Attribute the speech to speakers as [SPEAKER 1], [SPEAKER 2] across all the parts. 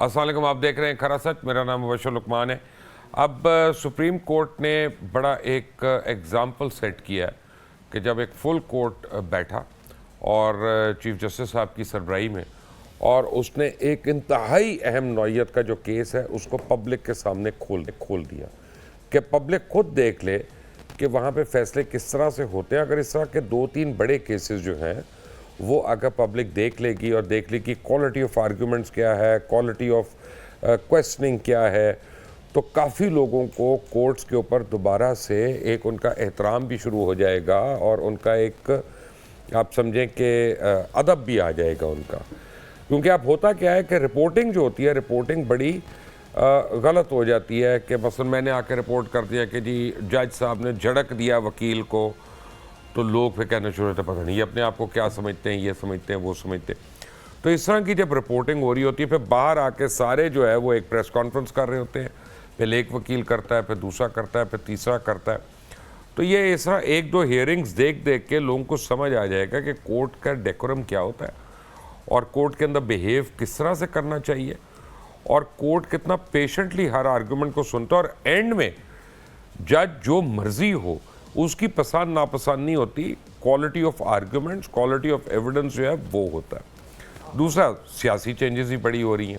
[SPEAKER 1] السلام علیکم، آپ دیکھ رہے ہیں کھرا سچ، میرا نام مبشر لقمان ہے۔ اب سپریم کورٹ نے بڑا ایک ایگزامپل سیٹ کیا ہے کہ جب ایک فل کورٹ بیٹھا اور چیف جسٹس صاحب کی سربراہی میں، اور اس نے ایک انتہائی اہم نوعیت کا جو کیس ہے اس کو پبلک کے سامنے کھول دیا کہ پبلک خود دیکھ لے کہ وہاں پہ فیصلے کس طرح سے ہوتے ہیں۔ اگر اس طرح کے 2-3 بڑے کیسز جو ہیں وہ اگر پبلک دیکھ لے گی اور دیکھ لے گی کوالٹی آف آرگیومنٹس کیا ہے، کوالٹی آف کویسچننگ کیا ہے، تو کافی لوگوں کو کورٹس کے اوپر دوبارہ سے ایک ان کا احترام بھی شروع ہو جائے گا اور ان کا ایک آپ سمجھیں کہ ادب بھی آ جائے گا ان کا۔ کیونکہ اب ہوتا کیا ہے کہ رپورٹنگ جو ہوتی ہے، رپورٹنگ بڑی غلط ہو جاتی ہے کہ مثلا میں نے آ کے رپورٹ کر دیا کہ جی جج صاحب نے جھڑک دیا وکیل کو، تو لوگ پھر کہنا شروع ہوتے ہیں پتہ نہیں یہ اپنے آپ کو کیا سمجھتے ہیں، یہ سمجھتے ہیں، وہ سمجھتے ہیں۔ تو اس طرح کی جب رپورٹنگ ہو رہی ہوتی ہے، پھر باہر آ کے سارے جو ہے وہ ایک پریس کانفرنس کر رہے ہوتے ہیں، پھر ایک وکیل کرتا ہے، پھر دوسرا کرتا ہے، پھر تیسرا کرتا ہے۔ تو یہ اس طرح 1-2 ہیئرنگز دیکھ کے لوگوں کو سمجھ آ جائے گا کہ کورٹ کا ڈیکورم کیا ہوتا ہے اور کورٹ کے اندر بیہیو کس طرح سے کرنا چاہیے، اور کورٹ کتنا پیشنٹلی ہر آرگومنٹ کو سنتا ہے، اور اینڈ میں جج جو مرضی ہو اس کی پسند ناپسند نہیں ہوتی، quality of arguments, quality of evidence جو ہے وہ ہوتا ہے۔ دوسرا سیاسی چینجز ہی بڑی ہو رہی ہیں،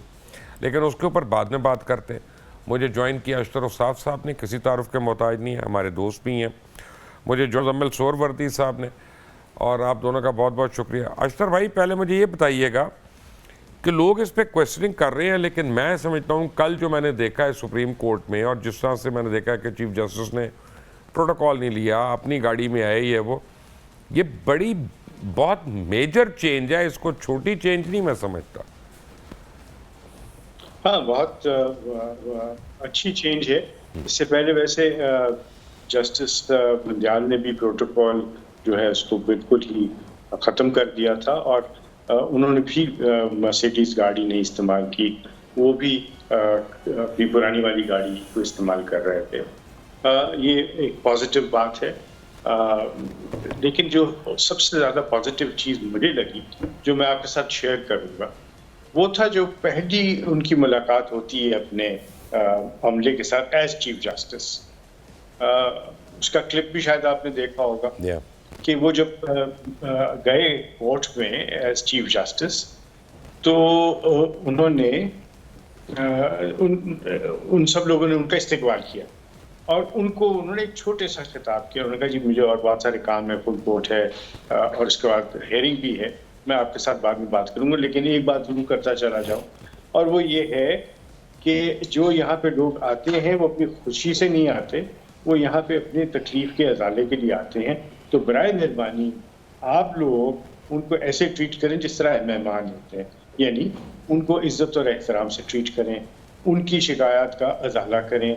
[SPEAKER 1] لیکن اس کے اوپر بعد میں بات کرتے ہیں۔ مجھے جوائن کیا اشتر اوصاف صاحب نے، کسی تعارف کے محتاج نہیں ہے، ہمارے دوست بھی ہیں۔ مجھے جو مزمل سہروردی صاحب نے، اور آپ دونوں کا بہت بہت شکریہ۔ اشتر بھائی پہلے مجھے یہ بتائیے گا کہ لوگ اس پہ کویسچننگ کر رہے ہیں، لیکن میں سمجھتا ہوں کل جو میں نے دیکھا ہے سپریم کورٹ میں، اور جس طرح سے میں نے دیکھا ہے کہ چیف جسٹس نے پروٹوکول نہیں لیا، اپنی گاڑی میں آئے، یہ بڑی بہت میجر چینج ہے، اس کو چھوٹی چینج نہیں میں سمجھتا۔
[SPEAKER 2] ہاں، بہت اچھی چینج ہے۔ اس سے پہلے ویسے جسٹس بندیال نے بھی پروٹوکول جو ہے اس کو بالکل ہی ختم کر دیا تھا، اور انہوں نے بھی مرسیڈیز گاڑی نہیں استعمال کی، وہ بھی اپنی پرانی والی گاڑی کو استعمال کر رہے تھے۔ یہ ایک پازیٹیو بات ہے، لیکن جو سب سے زیادہ پازیٹیو چیز مجھے لگی جو میں آپ کے ساتھ شیئر کروں گا، وہ تھا جو پہلی ان کی ملاقات ہوتی ہے اپنے عملے کے ساتھ ایز چیف جسٹس۔ اس کا کلپ بھی شاید آپ نے دیکھا ہوگا کہ وہ جب گئے کورٹ میں ایز چیف جسٹس، تو انہوں نے ان سب لوگوں نے ان کا استقبال کیا، اور انہوں نے ایک چھوٹے سا خطاب کیا۔ انہوں نے کہا جی مجھے اور بہت سارے کام ہے، فل کورٹ ہے اور اس کے بعد ہیئرنگ بھی ہے، میں آپ کے ساتھ بعد میں بات کروں گا، لیکن ایک بات ضرور کرتا چلا جاؤں، اور وہ یہ ہے کہ جو یہاں پہ لوگ آتے ہیں وہ اپنی خوشی سے نہیں آتے، وہ یہاں پہ اپنی تکلیف کے ازالے کے لیے آتے ہیں۔ تو برائے مہربانی آپ لوگ ان کو ایسے ٹریٹ کریں جس طرح مہمان ہوتے ہیں، یعنی ان کو عزت اور احترام سے ٹریٹ کریں، ان کی شکایات کا ازالہ کریں،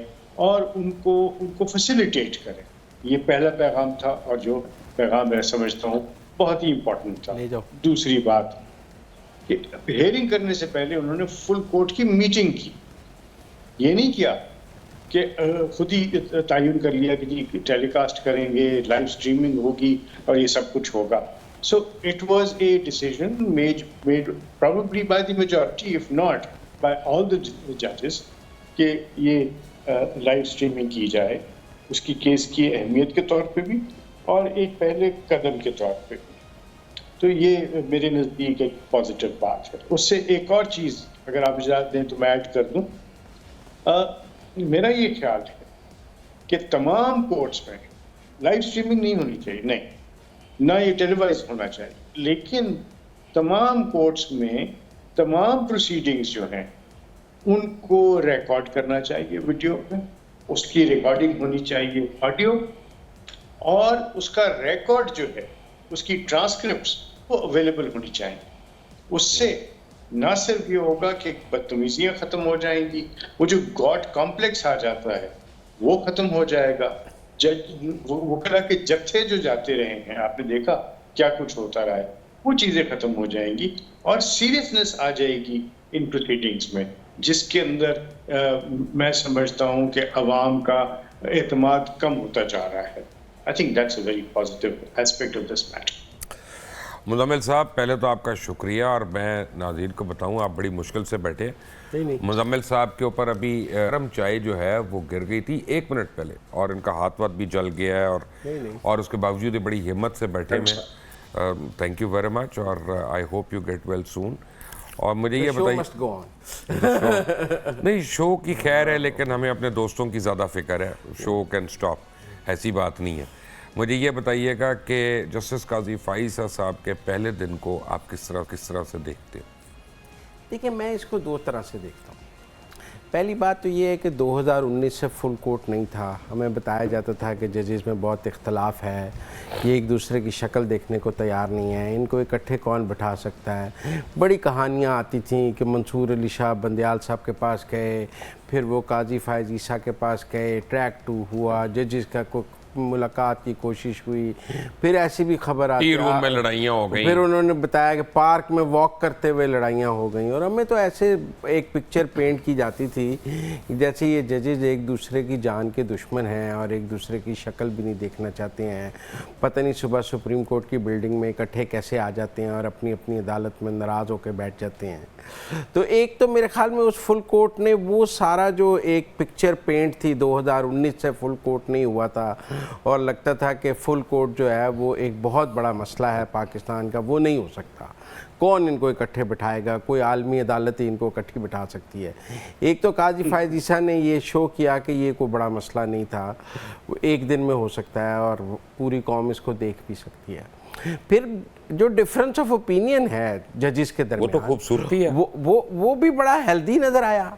[SPEAKER 2] اور ان کو فیسیلیٹیٹ کریں۔ یہ پہلا پیغام تھا، اور جو پیغام میں سمجھتا ہوں بہت ہی امپورٹنٹ تھا۔ دوسری بات کہ ہیئرنگ کرنے سے پہلے انہوں نے فل کورٹ کی میٹنگ کی، یہ نہیں کیا کہ خود ہی تعین کر لیا کہ جی ٹیلی کاسٹ کریں گے، لائیو اسٹریمنگ ہوگی اور یہ سب کچھ ہوگا۔ So it was a decision made probably by the majority of not by all the ججز کہ یہ لائیو اسٹریمنگ کی جائے، اس کی کیس کی اہمیت کے طور پہ بھی اور ایک پہلے قدم کے طور پہ بھی۔ تو یہ میرے نزدیک ایک پازیٹیو بات ہے۔ اس سے ایک اور چیز اگر آپ اجازت دیں تو میں ایڈ کر دوں۔ میرا یہ خیال ہے کہ تمام کورٹس میں لائیو اسٹریمنگ نہیں ہونی چاہیے، نہیں، نہ یہ ٹیلی وائز ہونا چاہیے، لیکن تمام کورٹس میں تمام پروسیڈنگز جو ہیں ان کو ریکارڈ کرنا چاہیے ویڈیو میں، اس کی ریکارڈنگ ہونی چاہیے آڈیو، اور اس کا ریکارڈ جو ہے اس کی ٹرانسکرپٹس وہ اویلیبل ہونی چاہیے۔ اس سے نہ صرف یہ ہوگا کہ بدتمیزیاں ختم ہو جائیں گی، وہ جو گاڈ کمپلیکس آ جاتا ہے وہ ختم ہو جائے گا۔ وکلا کے جتھے جو جاتے رہے ہیں، آپ نے دیکھا کیا کچھ ہوتا رہا ہے، وہ چیزیں ختم ہو جائیں گی، اور سیریسنس آ جائے گی ان پروسیڈنگز میں، جس کے اندر میں سمجھتا ہوں کہ عوام کا اعتماد کم ہوتا جا رہا ہے۔ I think that's a very positive aspect of this matter.
[SPEAKER 1] Muzammil صاحب پہلے تو آپ کا شکریہ، اور میں ناظرین کو بتاؤں آپ بڑی مشکل سے بیٹھے. مزمل صاحب کے اوپر ابھی گرم چائے جو ہے وہ گر گئی تھی 1 منٹ پہلے، اور ان کا ہاتھ واتھ بھی جل گیا ہے، اور اس کے باوجود یہ بڑی ہمت سے بیٹھے میں. تھینک یو ویری مچ، اور I hope you get well soon. اور مجھے یہ بتائیے، نہیں شو کی خیر ہے لیکن ہمیں اپنے دوستوں کی زیادہ فکر ہے. شو کین سٹاپ، ایسی بات نہیں ہے. مجھے یہ بتائیے گا کہ جسٹس قاضی فائز صاحب کے پہلے دن کو آپ کس طرح سے دیکھتے ہیں؟
[SPEAKER 3] دیکھیں میں اس کو 2 طرح سے دیکھتا ہوں. پہلی بات تو یہ ہے کہ 2019 سے فل کورٹ نہیں تھا. ہمیں بتایا جاتا تھا کہ ججز میں بہت اختلاف ہے، یہ ایک دوسرے کی شکل دیکھنے کو تیار نہیں ہے، ان کو اکٹھے کون بٹھا سکتا ہے. بڑی کہانیاں آتی تھیں کہ منصور علی شاہ بندیال صاحب کے پاس گئے، پھر وہ قاضی فائز عیسیٰ کے پاس گئے، ٹریک 2 ہوا، ججز کا ملاقات کی کوشش ہوئی، پھر ایسی بھی خبر آتی
[SPEAKER 1] روم میں لڑائیاں ہو گئیں،
[SPEAKER 3] پھر انہوں نے بتایا کہ پارک میں واک کرتے ہوئے لڑائیاں ہو گئیں. اور ہمیں تو ایسے ایک پکچر پینٹ کی جاتی تھی جیسے یہ ججز ایک دوسرے کی جان کے دشمن ہیں اور ایک دوسرے کی شکل بھی نہیں دیکھنا چاہتے ہیں. پتہ نہیں صبح سپریم کورٹ کی بلڈنگ میں اکٹھے کیسے آ جاتے ہیں اور اپنی اپنی عدالت میں ناراض ہو کے بیٹھ جاتے ہیں. تو ایک تو میرے خیال میں اس فل کورٹ نے وہ سارا جو ایک پکچر پینٹ تھی 2019 سے فل کورٹ نہیں ہوا تھا اور لگتا تھا کہ فل کورٹ جو ہے وہ ایک بہت بڑا مسئلہ ہے پاکستان کا، وہ نہیں ہو سکتا. کون ان کو اکٹھے بٹھائے گا؟ کوئی عالمی عدالت ہی ان کو اکٹھی بٹھا سکتی ہے. ایک تو قاضی فائز عیسیٰ نے یہ شو کیا کہ یہ کوئی بڑا مسئلہ نہیں تھا، وہ ایک دن میں ہو سکتا ہے اور پوری قوم اس کو دیکھ بھی سکتی ہے. پھر جو ڈفرنس آف اوپینین ہے ججز کے درمیان،
[SPEAKER 1] وہ تو خوبصورتی ہے،
[SPEAKER 3] وہ بھی بڑا ہیلدی نظر آیا.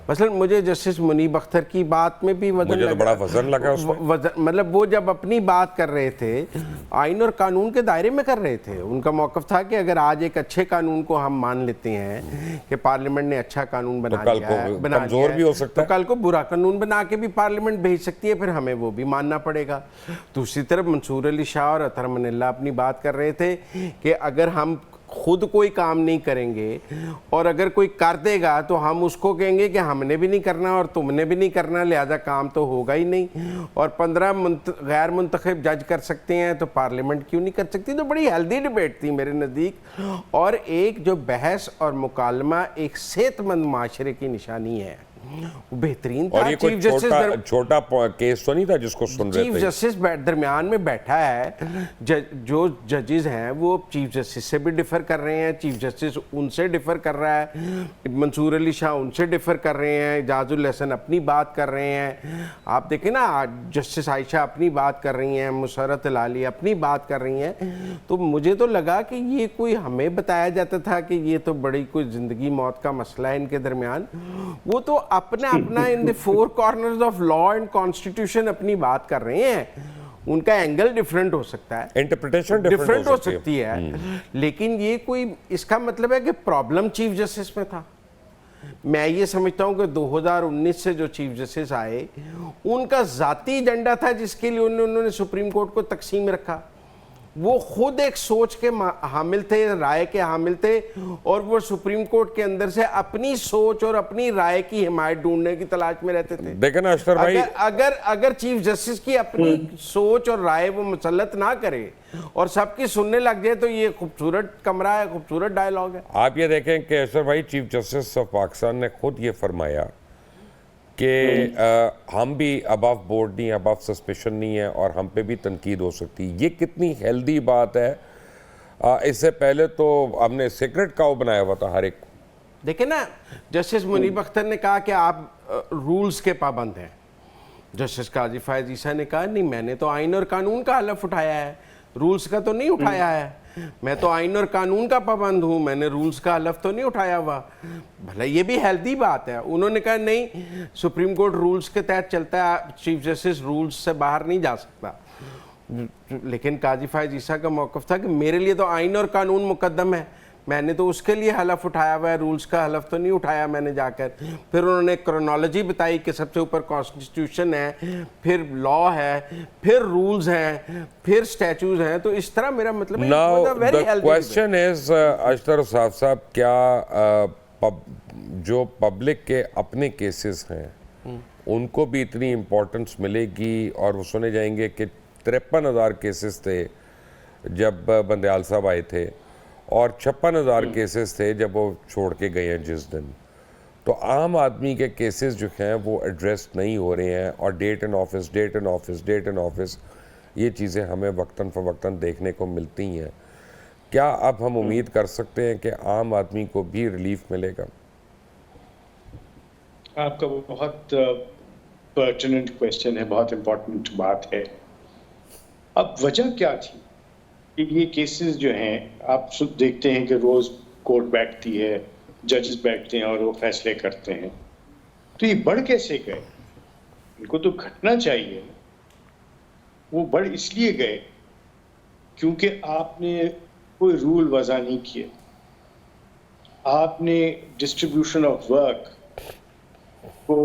[SPEAKER 3] مثلا مجھے جسٹس منیب اختر کی بات میں بھی
[SPEAKER 1] مجھے تو بڑا وزن لگا اس میں.
[SPEAKER 3] مطلب وہ جب اپنی بات کر رہے تھے آئین اور قانون کے دائرے میں کر رہے تھے. ان کا موقف تھا کہ اگر آج ایک اچھے قانون کو ہم مان لیتے ہیں کہ پارلیمنٹ نے اچھا قانون بنا دیا ہے،
[SPEAKER 1] کمزور بھی ہو سکتا ہے،
[SPEAKER 3] تو کل کو برا قانون بنا کے بھی پارلیمنٹ بھیج سکتی ہے، پھر ہمیں وہ بھی ماننا پڑے گا. دوسری طرف منصور علی شاہ اور اطہر من اللہ اپنی بات کر رہے تھے کہ اگر ہم خود کوئی کام نہیں کریں گے اور اگر کوئی کر دے گا تو ہم اس کو کہیں گے کہ ہم نے بھی نہیں کرنا اور تم نے بھی نہیں کرنا، لہذا کام تو ہوگا ہی نہیں. اور 15 غیر منتخب جج کر سکتے ہیں تو پارلیمنٹ کیوں نہیں کر سکتی؟ تو بڑی ہیلدی ڈیبیٹ تھی میرے نزدیک، اور ایک جو بحث اور مکالمہ ایک صحت مند معاشرے کی نشانی ہے، بہترین تھا.
[SPEAKER 1] اور یہ کوئی چھوٹا کیس تو نہیں تھا جس کو سن رہے تھے.
[SPEAKER 3] چیف جسٹس درمیان میں بیٹھا ہے، جو ججز ہیں وہ چیف جسٹس سے بھی ڈیفر کر رہے ہیں، چیف جسٹس ان سے ڈیفر کر رہا ہے، منصور علی شاہ ان سے ڈیفر کر رہے ہیں، اعجاز الحسن اپنی بات کر رہے ہیں. آپ دیکھیں نا جسٹس عائشہ اپنی بات کر رہی ہیں، مسرت ہلالی اپنی بات کر رہی ہیں. تو مجھے تو لگا کہ یہ کوئی ہمیں بتایا جاتا تھا کہ یہ تو بڑی کوئی زندگی موت کا مسئلہ ہے ان کے درمیان، وہ تو اپنا ان دی 4 corners of law and constitution اپنی بات کر رہے ہیں. ان کا اینگل ڈیفرنٹ ہو سکتا ہے،
[SPEAKER 1] انٹرپریٹیشن
[SPEAKER 3] ڈیفرنٹ ہو سکتی ہے، لیکن یہ کوئی اس کا مطلب ہے کہ پرابلم چیف جسٹس میں تھا. میں یہ سمجھتا ہوں کہ 2019 سے جو چیف جسٹس آئے ان کا ذاتی ایجنڈا تھا جس کے لیے انہوں نے سپریم کورٹ کو تقسیم رکھا. وہ خود ایک سوچ کے حامل تھے، رائے کے حامل تھے، اور وہ سپریم کورٹ کے اندر سے اپنی سوچ اور اپنی رائے کی حمایت ڈھونڈنے کی تلاش میں رہتے تھے.
[SPEAKER 1] دیکھیں نا اشتر بھائی،
[SPEAKER 3] اگر چیف جسٹس کی اپنی سوچ اور رائے وہ مسلط نہ کرے اور سب کی سننے لگ جائے تو یہ خوبصورت کمرہ ہے، خوبصورت ڈائیلاگ ہے.
[SPEAKER 1] آپ یہ دیکھیں کہ اشتر بھائی چیف جسٹس آف پاکستان نے خود یہ فرمایا کہ ہم بھی اباف بورڈ نہیں، اباف سسپیشن نہیں ہے اور ہم پہ بھی تنقید ہو سکتی. یہ کتنی ہیلدی بات ہے. اس سے پہلے تو ہم نے سیکرٹ کاؤ بنایا ہوا تھا ہر ایک کو.
[SPEAKER 3] دیکھیں نا جسٹس منیب اختر نے کہا کہ آپ رولز کے پابند ہیں، جسٹس قاضی فائز عیسیٰ نے کہا نہیں، میں نے تو آئین اور قانون کا حلف اٹھایا ہے، رولز کا تو نہیں اٹھایا ہے. میں تو آئین اور قانون کا پابند ہوں، میں نے رولز کا حلف تو نہیں اٹھایا ہوا. بھلا یہ بھی ہیلدی بات ہے. انہوں نے کہا نہیں، سپریم کورٹ رولز کے تحت چلتا ہے، چیف جسٹس رولز سے باہر نہیں جا سکتا. لیکن قاضی فائز عیسیٰ کا موقف تھا کہ میرے لیے تو آئین اور قانون مقدم ہے، میں نے تو اس کے لیے حلف اٹھایا ہوا ہے، رولز کا حلف تو نہیں اٹھایا میں نے جا کر. پھر انہوں نے کرونالوجی بتائی کہ سب سے اوپر کانسٹیٹیوشن ہے، پھر لا ہے، پھر رولز ہیں، پھر سٹیچوز ہیں. تو اس طرح میرا مطلب ہے
[SPEAKER 1] Now the question is اشتر صاحب کیا جو پبلک کے اپنے کیسز ہیں ان کو بھی اتنی امپورٹنس ملے گی اور وہ سنے جائیں گے کہ 53,000 کیسز تھے جب بندیال صاحب آئے تھے اور 56,000 کیسز تھے جب وہ چھوڑ کے گئے ہیں جس دن. تو عام آدمی کے کیسز جو ہیں وہ ایڈریس نہیں ہو رہے ہیں, اور ڈیٹ ان آفس یہ چیزیں ہمیں وقتاً فوقتاً دیکھنے کو ملتی ہیں. کیا اب ہم امید کر سکتے ہیں کہ عام آدمی کو بھی ریلیف ملے گا؟
[SPEAKER 2] آپ کا بہت پرٹیننٹ کویسچن ہے, بہت امپورٹنٹ بات ہے. اب وجہ کیا تھی کہ یہ کیسز جو ہیں, آپ دیکھتے ہیں کہ روز کورٹ بیٹھتی ہے, ججز بیٹھتے ہیں اور وہ فیصلے کرتے ہیں, تو یہ بڑھ کیسے گئے؟ ان کو تو گھٹنا چاہیے. وہ بڑھ اس لیے گئے کیونکہ آپ نے کوئی رول وضع نہیں کیے. آپ نے ڈسٹریبیوشن آف ورک کو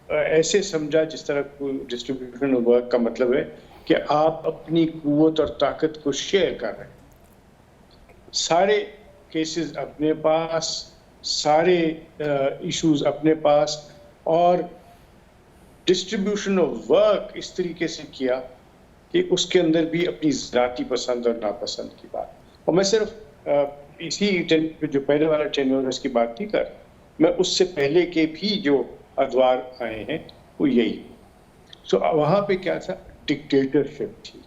[SPEAKER 2] ایسے سمجھا جس طرح ڈسٹریبیوشن آف ورک کا مطلب ہے کہ آپ اپنی قوت اور طاقت کو شیئر کر رہے ہیں. سارے کیسز اپنے پاس, سارے ایشوز اپنے پاس, اور ڈسٹریبیوشن آف ورک اس طریقے سے کیا کہ اس کے اندر بھی اپنی ذاتی پسند اور ناپسند کی بات. اور میں صرف اسی جو پہلے والا ٹینور اس کی بات نہیں کر, میں اس سے پہلے کے بھی جو ادوار آئے ہیں وہ یہی. سو وہاں پہ کیا تھا؟ ڈکٹیٹرشپ تھی.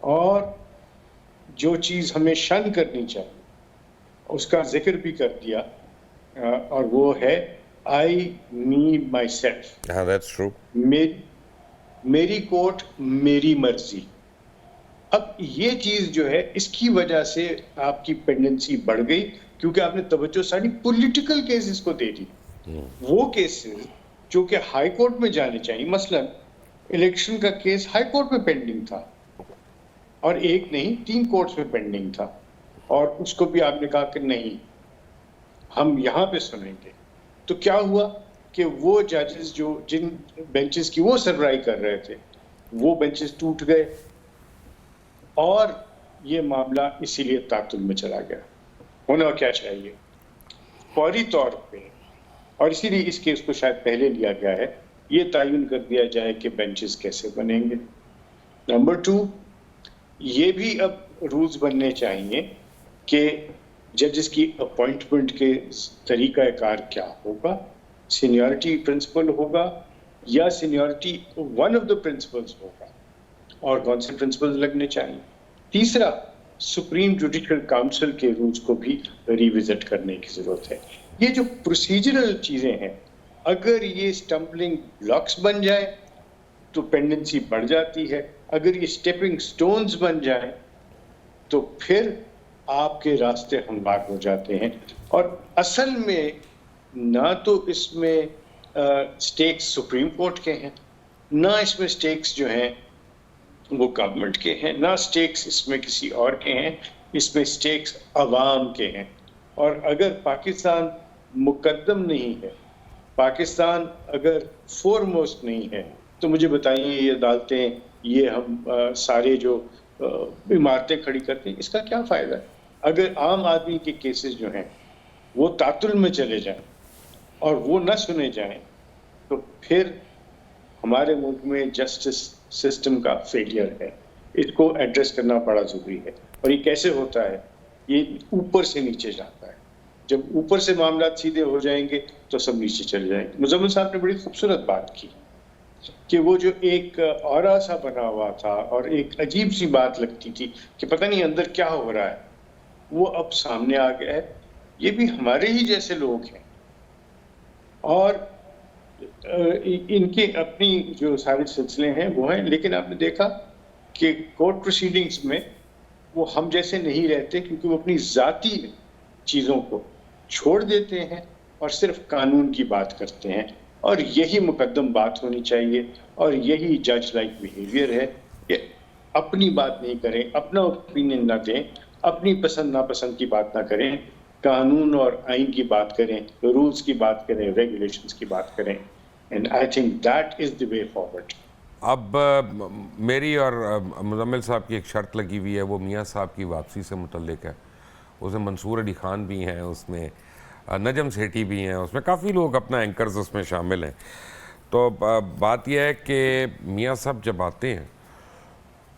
[SPEAKER 2] اور جو چیز ہمیں شن کرنی چاہیے اس کا ذکر بھی کر دیا, اور وہ ہے آئی می مائی سیلف.
[SPEAKER 1] ہاں, دیٹس ٹرو.
[SPEAKER 2] میری کورٹ, میری مرضی. اب یہ چیز جو ہے اس کی وجہ سے آپ کی پینڈنسی بڑھ گئی, کیونکہ آپ نے توجہ ساری پولیٹیکل کیسز کو دے دی. وہ کیسز جو کہ ہائی کورٹ میں جانے چاہیے, مثلا الیکشن کا کیس ہائی کورٹ میں پینڈنگ تھا, اور ایک نہیں 3 کورٹس میں پینڈنگ تھا, اور اس کو بھی آپ نے کہا کہ نہیں ہم یہاں پہ سنیں گے. تو کیا ہوا کہ وہ ججز جو جن بینچز کی وہ سربراہی کر رہے تھے وہ بینچز ٹوٹ گئے, اور یہ معاملہ اسی لیے تعطل میں چلا گیا. ہونا کیا چاہیے فوری طور پہ, اور اسی لیے اس کیس کو شاید پہلے لیا گیا ہے, یہ تعین کر دیا جائے کہ بینچز کیسے بنیں گے. نمبر 2, یہ بھی اب رولز بننے چاہیے کہ ججز کی اپوائنٹمنٹ کے طریقہ کار کیا ہوگا. سینیورٹی پرنسپل ہوگا یا seniority one of the principles ہوگا, اور کون سے پرنسپلز لگنے چاہیے. تیسرا, سپریم جوڈیشل کاؤنسل کے رولز کو بھی ریوزٹ کرنے کی ضرورت ہے. یہ جو پروسیجرل چیزیں ہیں, اگر یہ اسٹمبلنگ بلاکس بن جائے تو پینڈنسی بڑھ جاتی ہے, اگر یہ اسٹیپنگ سٹونز بن جائیں تو پھر آپ کے راستے ہموار ہو جاتے ہیں. اور اصل میں نہ تو اس میں سٹیکس سپریم کورٹ کے ہیں, نہ اس میں سٹیکس جو ہیں وہ گورنمنٹ کے ہیں, نہ سٹیکس اس میں کسی اور کے ہیں, اس میں سٹیکس عوام کے ہیں. اور اگر پاکستان مقدم نہیں ہے, پاکستان اگر فور موسٹ نہیں ہے, تو مجھے بتائیے یہ عدالتیں, یہ ہم سارے جو عمارتیں کھڑی کرتے ہیں, اس کا کیا فائدہ ہے؟ اگر عام آدمی کے کیسز جو ہیں وہ تعطل میں چلے جائیں اور وہ نہ سنے جائیں, تو پھر ہمارے ملک میں جسٹس سسٹم کا فیلئر ہے. اس کو ایڈریس کرنا بڑا ضروری ہے. اور یہ کیسے ہوتا ہے؟ یہ اوپر سے نیچے جاتا ہے. جب اوپر سے معاملات سیدھے ہو جائیں گے تو سب نیچے چلے جائیں گے. مزمل صاحب نے بڑی خوبصورت بات کی کہ وہ جو ایک اورا سا بنا ہوا تھا اور ایک عجیب سی بات لگتی تھی کہ پتہ نہیں اندر کیا ہو رہا ہے, وہ اب سامنے آ گیا ہے. یہ بھی ہمارے ہی جیسے لوگ ہیں, اور ان کے اپنی جو سارے سلسلے ہیں وہ ہیں, لیکن آپ نے دیکھا کہ کورٹ پروسیڈنگز میں وہ ہم جیسے نہیں رہتے, کیونکہ وہ اپنی ذاتی چیزوں کو چھوڑ دیتے ہیں اور صرف قانون کی بات کرتے ہیں. اور یہی مقدم بات ہونی چاہیے, اور یہی جج لائک بیہیویئر ہے کہ اپنی بات نہیں کریں, اپنا اوپینین نہ دیں, اپنی پسند ناپسند کی بات نہ کریں, قانون اور آئین کی بات کریں, رولز کی بات کریں, ریگولیشنز کی بات کریں. And I think that is the way forward.
[SPEAKER 1] اب میری اور مزمل صاحب کی ایک شرط لگی ہوئی ہے, وہ میاں صاحب کی واپسی سے متعلق ہے. اس میں منصور علی خان بھی ہیں, اس میں نجم سیٹھی بھی ہیں, اس میں کافی لوگ اپنا اینکرز اس میں شامل ہیں. تو بات یہ ہے کہ میاں صاحب جب آتے ہیں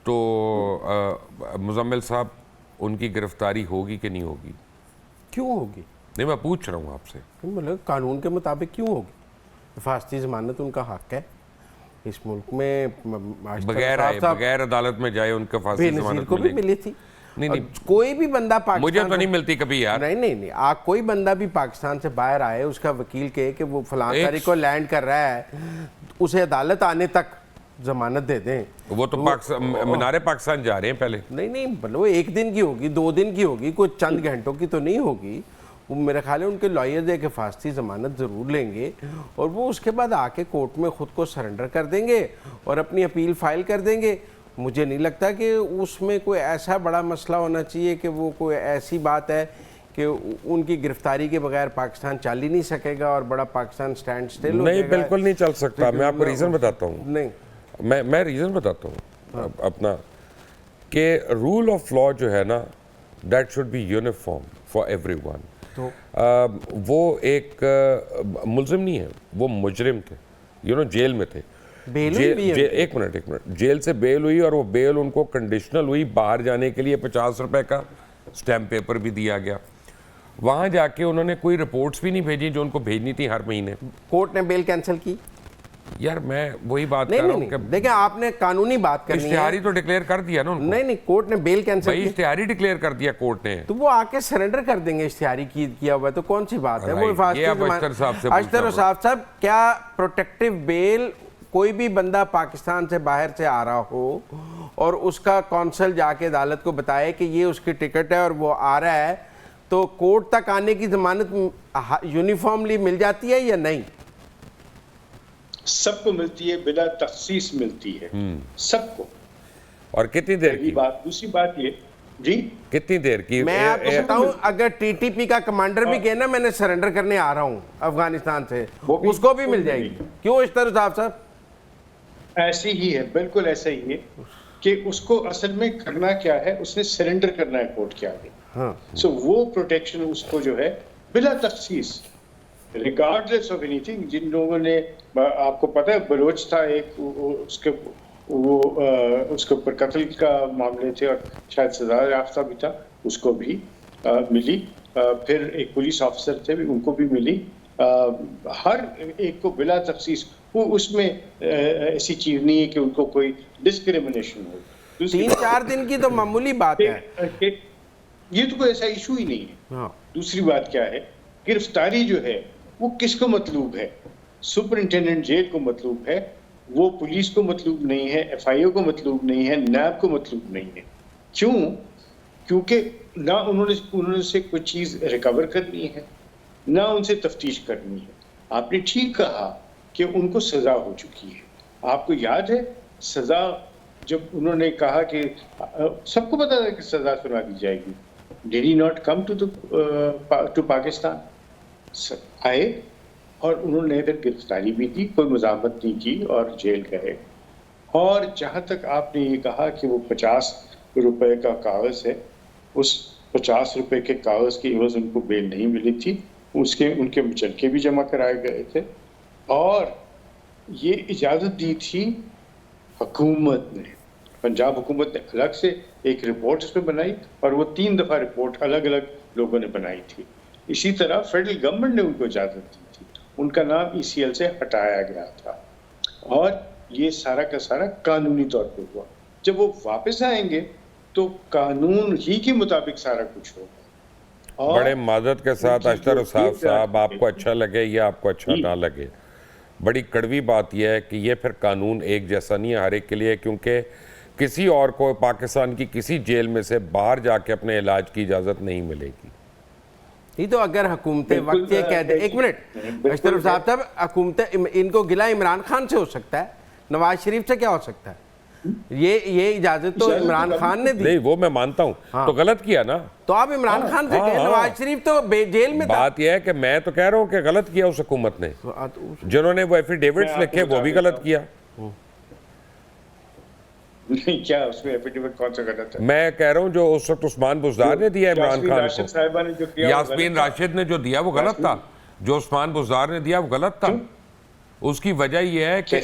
[SPEAKER 1] تو مزمل صاحب ان کی گرفتاری ہوگی کہ نہیں ہوگی؟
[SPEAKER 3] کیوں ہوگی؟
[SPEAKER 1] نہیں میں پوچھ رہا ہوں آپ سے.
[SPEAKER 3] مطلب قانون کے مطابق کیوں ہوگی؟ حفاظتی ضمانت ان کا حق ہے اس ملک میں.
[SPEAKER 1] بغیر عدالت میں جائے ان کو حفاظتی
[SPEAKER 3] بے نظیر
[SPEAKER 1] ضمانت
[SPEAKER 3] کو بھی ملی تھی.
[SPEAKER 1] نہیں
[SPEAKER 3] کوئی بھی بندہ پاکستان
[SPEAKER 1] مجھے تو نہیں ملتی کبھی یار.
[SPEAKER 3] نہیں کوئی بندہ بھی پاکستان سے باہر آئے, اس کا وکیل کہے کہ وہ فلاں تاریخ کو لینڈ کر رہا ہے, اسے عدالت آنے تک ضمانت دے دیں.
[SPEAKER 1] وہ تو مینار پاکستان جا رہے ہیں پہلے.
[SPEAKER 3] نہیں وہ 1 دن کی ہوگی, 2 دن کی ہوگی, کوئی چند گھنٹوں کی تو نہیں ہوگی. وہ میرے خیال ہے ان کے لائرز ایک حفاظتی ضمانت ضرور لیں گے اور وہ اس کے بعد آ کے کورٹ میں خود کو سرنڈر کر دیں گے اور اپنی اپیل فائل کر دیں گے. مجھے نہیں لگتا کہ اس میں کوئی ایسا بڑا مسئلہ ہونا چاہیے کہ وہ کوئی ایسی بات ہے کہ ان کی گرفتاری کے بغیر پاکستان چل ہی نہیں سکے گا اور بڑا پاکستان سٹینڈ سٹل ہو جائے گا.
[SPEAKER 1] نہیں بالکل نہیں چل سکتا. میں آپ کو ریزن بتاتا ہوں.
[SPEAKER 3] نہیں
[SPEAKER 1] میں ریزن بتاتا ہوں اپنا, کہ رول آف لا جو ہے نا that should be uniform for everyone. وہ ایک ملزم نہیں ہے, وہ مجرم تھے, جیل میں تھے. ایک منٹ جیل سے بیل ہوئی اور وہ بیل ان کو کنڈیشنل ہوئی. باہر جانے کے لیے 50 روپے کا سٹیمپ پیپر بھی دیا گیا. وہاں جا کے انہوں نے کوئی رپورٹس بھی نہیں بھیجی جو ان کو بھیجنی تھی ہر مہینے.
[SPEAKER 3] کورٹ نے بیل کینسل کی.
[SPEAKER 1] یار میں وہی بات کر رہا ہوں کہ
[SPEAKER 3] دیکھیں آپ نے قانونی بات کرنی ہے.
[SPEAKER 1] اشتہاری تو ڈکلیئر کر دیا نا.
[SPEAKER 3] نہیں کورٹ نے بیل کینسل کی.
[SPEAKER 1] اشتہاری ڈکلیئر کر دیا کورٹ نے,
[SPEAKER 3] تو وہ آ کے سرنڈر کر دیں گے. اشتہاری کیا ہوا ہے تو کون سی بات ہے. وہ اشتر صاحب کیا پروٹیکٹیو بیل کوئی بھی بندہ پاکستان سے باہر سے آ رہا ہو اور اس کا کونسل جا کے عدالت کو بتائے کہ یہ اس کی ٹکٹ ہے اور وہ آ رہا ہے, تو کورٹ تک آنے کی ضمانت یونیفارملی مل جاتی ہے یا نہیں؟
[SPEAKER 2] سب کو ملتی ہے, بلا تخصیص ملتی ہے سب کو.
[SPEAKER 1] اور کتنی دیر کی
[SPEAKER 2] بات. دوسری بات یہ جی
[SPEAKER 1] کتنی دیر کی
[SPEAKER 3] میں آپ کو بتاؤں, اگر ٹی ٹی پی کا کمانڈر بھی کہنا میں نے سرنڈر کرنے آ رہا ہوں افغانستان سے, اس کو بھی مل جائے گی. کیوں اس طرح صاحب؟
[SPEAKER 2] ایسی ہی ہے, بالکل ایسا ہی ہے کہ اس کو اصل میں کرنا کیا ہے, اس نے سرنڈر کرنا ہے کورٹ کے آگے. سو وہ پروٹیکشن اس کو جو ہے بلا تخصیص ریگارڈلیس آف اینی تھنگ. جن لوگوں نے, آپ کو پتہ ہے بلوچ تھا ایک, اس کے اوپر قتل کا معاملے تھے اور شاید سزا یافتہ بھی تھا, اس کو بھی ملی. پھر ایک پولیس آفیسر تھے, ان کو بھی ملی. ہر ایک کو بلا تخصیص. وہ اس میں ایسی چیز نہیں ہے کہ ان کو کوئی ڈسکریمنیشن ہو.
[SPEAKER 3] 3-4 دن کی تو معمولی بات ہے,
[SPEAKER 2] یہ تو کوئی ایسا ایشو ہی نہیں ہے. دوسری بات کیا ہے, گرفتاری جو ہے وہ کس کو مطلوب ہے؟ سپرنٹینڈنٹ جیل کو مطلوب ہے, وہ پولیس کو مطلوب نہیں ہے, ایف آئی او کو مطلوب نہیں ہے, نیب کو مطلوب نہیں ہے. کیوں؟ کیونکہ نہ انہوں نے سے کوئی چیز ریکور کرنی ہے, نہ ان سے تفتیش کرنی ہے. آپ نے ٹھیک کہا کہ ان کو سزا ہو چکی ہے. آپ کو یاد ہے سزا جب انہوں نے کہا کہ سب کو پتا تھا کہ سزا سنا دی جائے گی, did he not come to Pakistan. آئے اور انہوں نے پھر گرفتاری بھی کی, کوئی مزاحمت نہیں کی اور جیل گئے. اور جہاں تک آپ نے یہ کہا کہ وہ 50 روپے کا کاغذ ہے, اس 50 روپے کے کاغذ کی عوض ان کو بیل نہیں ملی تھی. ان کے مچلکے بھی جمع کرائے گئے تھے اور یہ اجازت دی تھی حکومت نے. پنجاب حکومت نے الگ سے ایک رپورٹ اس پہ بنائی اور وہ 3 دفعہ رپورٹ الگ الگ لوگوں نے بنائی تھی. اسی طرح فیڈرل گورنمنٹ نے ان کو اجازت دی تھی. ان کا نام ECL سے ہٹایا گیا تھا اور یہ سارا کا سارا قانونی طور پہ ہوا. جب وہ واپس آئیں گے تو قانون ہی کے مطابق سارا کچھ ہوگا.
[SPEAKER 1] بڑے معذرت کے ساتھ اشتر صاحب, آپ کو اچھا لگے یا آپ کو اچھا نہ لگے, بڑی کڑوی بات یہ ہے کہ یہ پھر قانون ایک جیسا نہیں ہے ہر ایک کے لیے, کیونکہ کسی اور کو پاکستان کی کسی جیل میں سے باہر جا کے اپنے علاج کی اجازت نہیں ملے گی.
[SPEAKER 3] یہ تو اگر حکومتیں وقت یہ کہہ دیں, ایک منٹ اشتر صاحب, حکومتیں ان کو گلہ عمران خان سے ہو سکتا ہے, نواز شریف سے کیا ہو سکتا ہے؟ یہ اجازت تو عمران خان نے دی.
[SPEAKER 1] نہیں وہ میں مانتا ہوں, تو غلط کیا نا.
[SPEAKER 3] تو آپ عمران خان سے کہیں, نواز شریف تو جیل میں تھا.
[SPEAKER 1] بات یہ ہے کہ میں تو کہہ رہا ہوں کہ غلط کیا اس حکومت نے, جنہوں نے وہ ایفیڈیوٹس لکھے وہ بھی غلط کیا.
[SPEAKER 2] کیا اس میں ایفیڈیوٹ کون سا غلط ہے؟
[SPEAKER 1] میں کہہ رہا ہوں جو اس وقت عثمان بزدار نے دیا عمران خان کو, یاسمین راشد نے جو دیا وہ غلط تھا. جو عثمان بزدار نے دیا وہ غلط تھا. اس کی وجہ یہ ہے کہ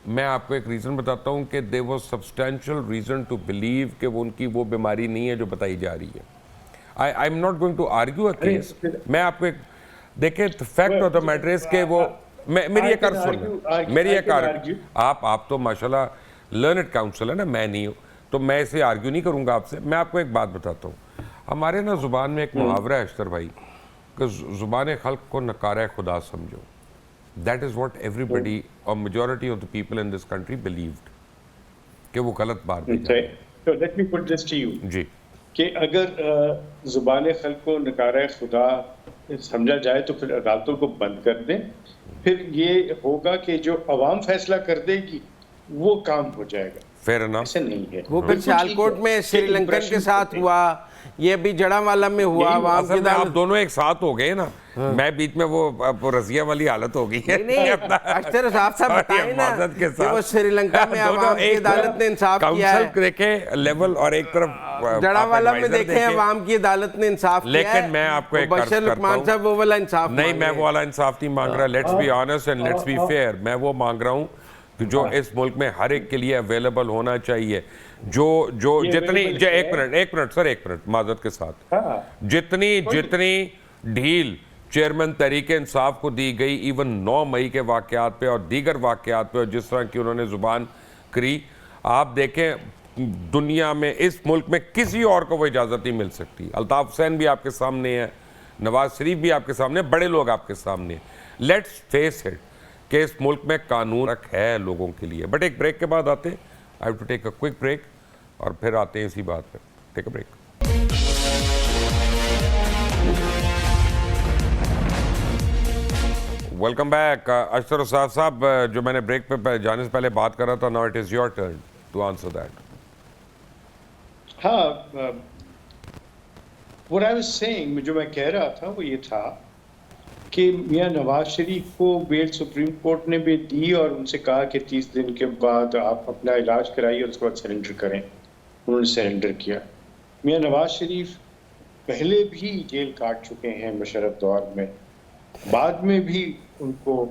[SPEAKER 1] میں آپ کو ایک ریزن بتاتا ہوں کہ they was substantial reason to believe کہ وہ ان کی وہ بیماری نہیں ہے جو بتائی جا رہی ہے. I am not going to argue a case. میں آپ کو ایک دیکھیں fact of the matter is کہ وہ میری ایک عرض سن لیں, میری ایک آپ تو ماشاءاللہ لرنڈ کاؤنسل ہے نا, میں نہیں ہوں, تو میں اسے آرگیو نہیں کروں گا آپ سے. میں آپ کو ایک بات بتاتا ہوں. ہمارے نا زبان میں ایک محاورہ ہے اشتر بھائی کہ زبان خلق کو نکارہ خدا سمجھو. That is what everybody or majority of the people in this country believed کہ وہ غلط بات ہے.
[SPEAKER 2] So let me put this to you.
[SPEAKER 1] جی
[SPEAKER 2] کہ اگر زبان خلق کو نکارہ خدا سمجھا جائے تو پھر عدالتوں کو بند کر دیں, پھر یہ ہوگا کہ جو عوام فیصلہ کر دے گی وہ کام ہو جائے گا.
[SPEAKER 1] Fair enough.
[SPEAKER 2] ایسے نہیں ہے.
[SPEAKER 3] وہ پھر سیالکوٹ میں سری لنکن کے ساتھ ہوا, یہ بھی جڑاوالا میں ہوا.
[SPEAKER 1] اصل میں آپ دونوں ایک ساتھ ہو گئے نا, میں بیچ میں وہ رضیہ والی حالت ہو گئی ہے.
[SPEAKER 3] اشتر صاحب بتائیں نا کہ وہ سری لنکا میں عوام کی عدالت نے انصاف کیا ہے.
[SPEAKER 1] کاؤنسل دیکھیں لیول اور ایک طرف
[SPEAKER 3] جڑاوالا میں دیکھیں عوام کی عدالت نے انصاف کیا ہے.
[SPEAKER 1] لیکن میں آپ کو ایک عرض
[SPEAKER 3] بشیر
[SPEAKER 1] کرتا
[SPEAKER 3] لقمان صاحب وہ والا انصاف
[SPEAKER 1] نہیں, میں وہ والا انصاف نہیں مانگ رہا. Let's be honest and let's be fair. میں وہ مانگ رہا ہوں جو اس ملک میں ہر ایک کے لیے اویلیبل ہونا چاہیے. جو جتنی ایک منٹ سر, ایک منٹ معذرت کے ساتھ, جتنی ڈھیل چیئرمین تحریک انصاف کو دی گئی ایون 9 مئی کے واقعات پہ اور دیگر واقعات پہ, اور جس طرح کی انہوں نے زبان کری, آپ دیکھیں دنیا میں اس ملک میں کسی اور کو وہ اجازت نہیں مل سکتی. الطاف حسین بھی آپ کے سامنے ہے, نواز شریف بھی آپ کے سامنے, بڑے لوگ آپ کے سامنے ہیں. لیٹس فیس اٹ کہ اس ملک میں قانون ہے لوگوں کے لیے. بٹ ایک بریک کے بعد آتے ہیں. I have to take a quick break اور پھر آتے ہیں اسی بات پہ. Take a break. Welcome back. Ashtar Israr صاحب, جو میں نے بریک پہ جانے سے پہلے بات کر رہا تھا, now it is your turn to answer that.
[SPEAKER 2] ہاں, what I was saying, جو میں کہہ رہا تھا وہ یہ تھا کہ میاں نواز شریف کو بیل سپریم کورٹ نے بھی دی اور ان سے کہا کہ 30 دن کے بعد آپ اپنا علاج کرائیے اور اس کے بعد سرنڈر کریں. انہوں نے سرنڈر کیا. میاں نواز شریف پہلے بھی جیل کاٹ چکے ہیں مشرف دور میں, بعد میں بھی ان کو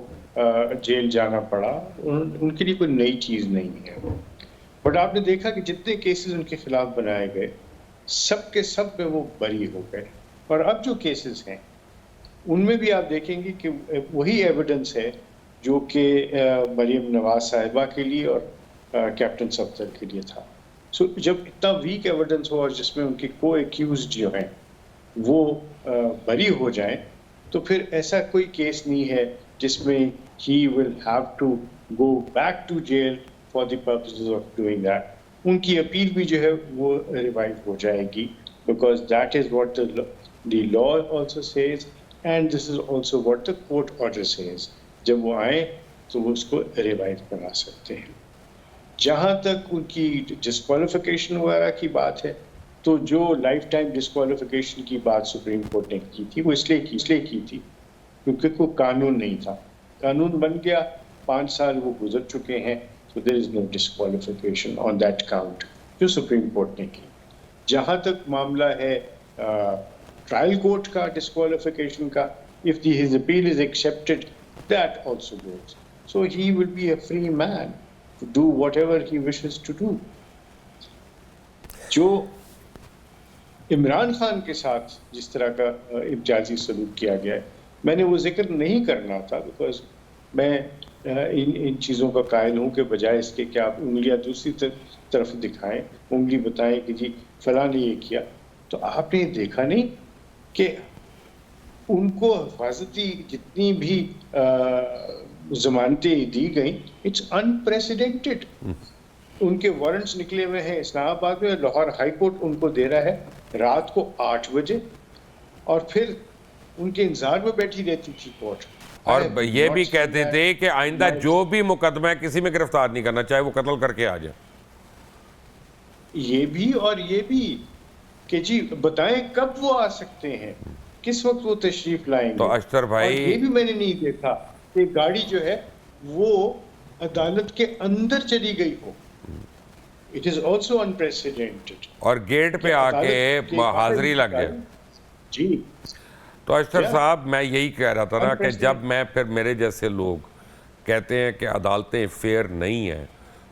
[SPEAKER 2] جیل جانا پڑا. ان کے لیے کوئی نئی چیز نہیں ہے. بٹ آپ نے دیکھا کہ جتنے کیسز ان کے خلاف بنائے گئے سب کے سب میں وہ بری ہو گئے. اور اب جو کیسز ہیں ان میں بھی آپ دیکھیں گے کہ وہی ایویڈنس ہے جو کہ مریم نواز صاحبہ کے لیے اور کیپٹن صفدر کے لیے تھا. سو جب اتنا ویک ایویڈنس ہو اور جس میں ان کے کو ایکیوز جو ہیں وہ بری ہو جائیں, تو پھر ایسا کوئی کیس نہیں ہے جس میں he will have to go back to jail for the purposes of doing that. ان کی اپیل بھی جو ہے وہ ریوائو ہو جائے گی, because that is what the law also says and this is also what the court order says. جب وہ آئیں تو وہ اس کو ریوائو کرا سکتے ہیں. جہاں تک ان کی ڈسکوالیفیکیشن وغیرہ کی بات ہے, تو جو لائف ٹائم ڈسکوالیفیکیشن کی بات سپریم کورٹ نے کی تھی وہ اس لیے کی تھی کیونکہ کوئی قانون نہیں تھا. قانون بن گیا, 5 سال وہ گزر چکے ہیں, so there is no disqualification on that count جو سپریم کورٹ نے کی. جہاں تک معاملہ ہے ٹرائل کورٹ کا ڈسکوالیفیکیشن کا, if his appeal is accepted, that also goes. So he will be a free man to do whatever he wishes to do. جو عمران خان کے ساتھ جس طرح کا امتیازی سلوک کیا گیا ہے, میں نے وہ ذکر نہیں کرنا تھا بیکاز میں ان چیزوں کا قائل ہوں کہ بجائے اس کے کہ آپ انگلیاں دوسری طرف دکھائیں, انگلی بتائیں کہ جی فلاں نے یہ کیا, تو آپ نے دیکھا نہیں کہ ان کو حفاظتی جتنی بھی ضمانتیں دی گئیں, اٹس انپریسیڈنٹڈ. ان کے وارنٹس نکلے ہوئے ہیں اسلام آباد میں, لاہور ہائی کورٹ ان کو دے رہا ہے رات کو 8 بجے, اور پھر ان کے انتظار میں بیٹھی رہتی تھی کورٹ.
[SPEAKER 1] اور یہ بھی کہتے تھے کہ آئندہ جو بھی مقدمہ ہے کسی میں گرفتار نہیں کرنا, چاہے وہ قتل کر کے آ جائے.
[SPEAKER 2] یہ بھی اور یہ بھی کہ جی بتائیں کب وہ آ سکتے ہیں, کس وقت وہ تشریف لائیں گے.
[SPEAKER 1] تو اشتر بھائی
[SPEAKER 2] یہ بھی میں نے نہیں دیکھا کہ گاڑی جو ہے وہ عدالت کے اندر چلی گئی ہو. It is also unprecedented.
[SPEAKER 1] اور گیٹ پہ آ کے حاضری لگ گئے.
[SPEAKER 2] جی
[SPEAKER 1] تو اشتر صاحب میں یہی کہہ رہا تھا نا کہ جب میں پھر میرے جیسے لوگ کہتے ہیں کہ عدالتیں فیئر نہیں ہیں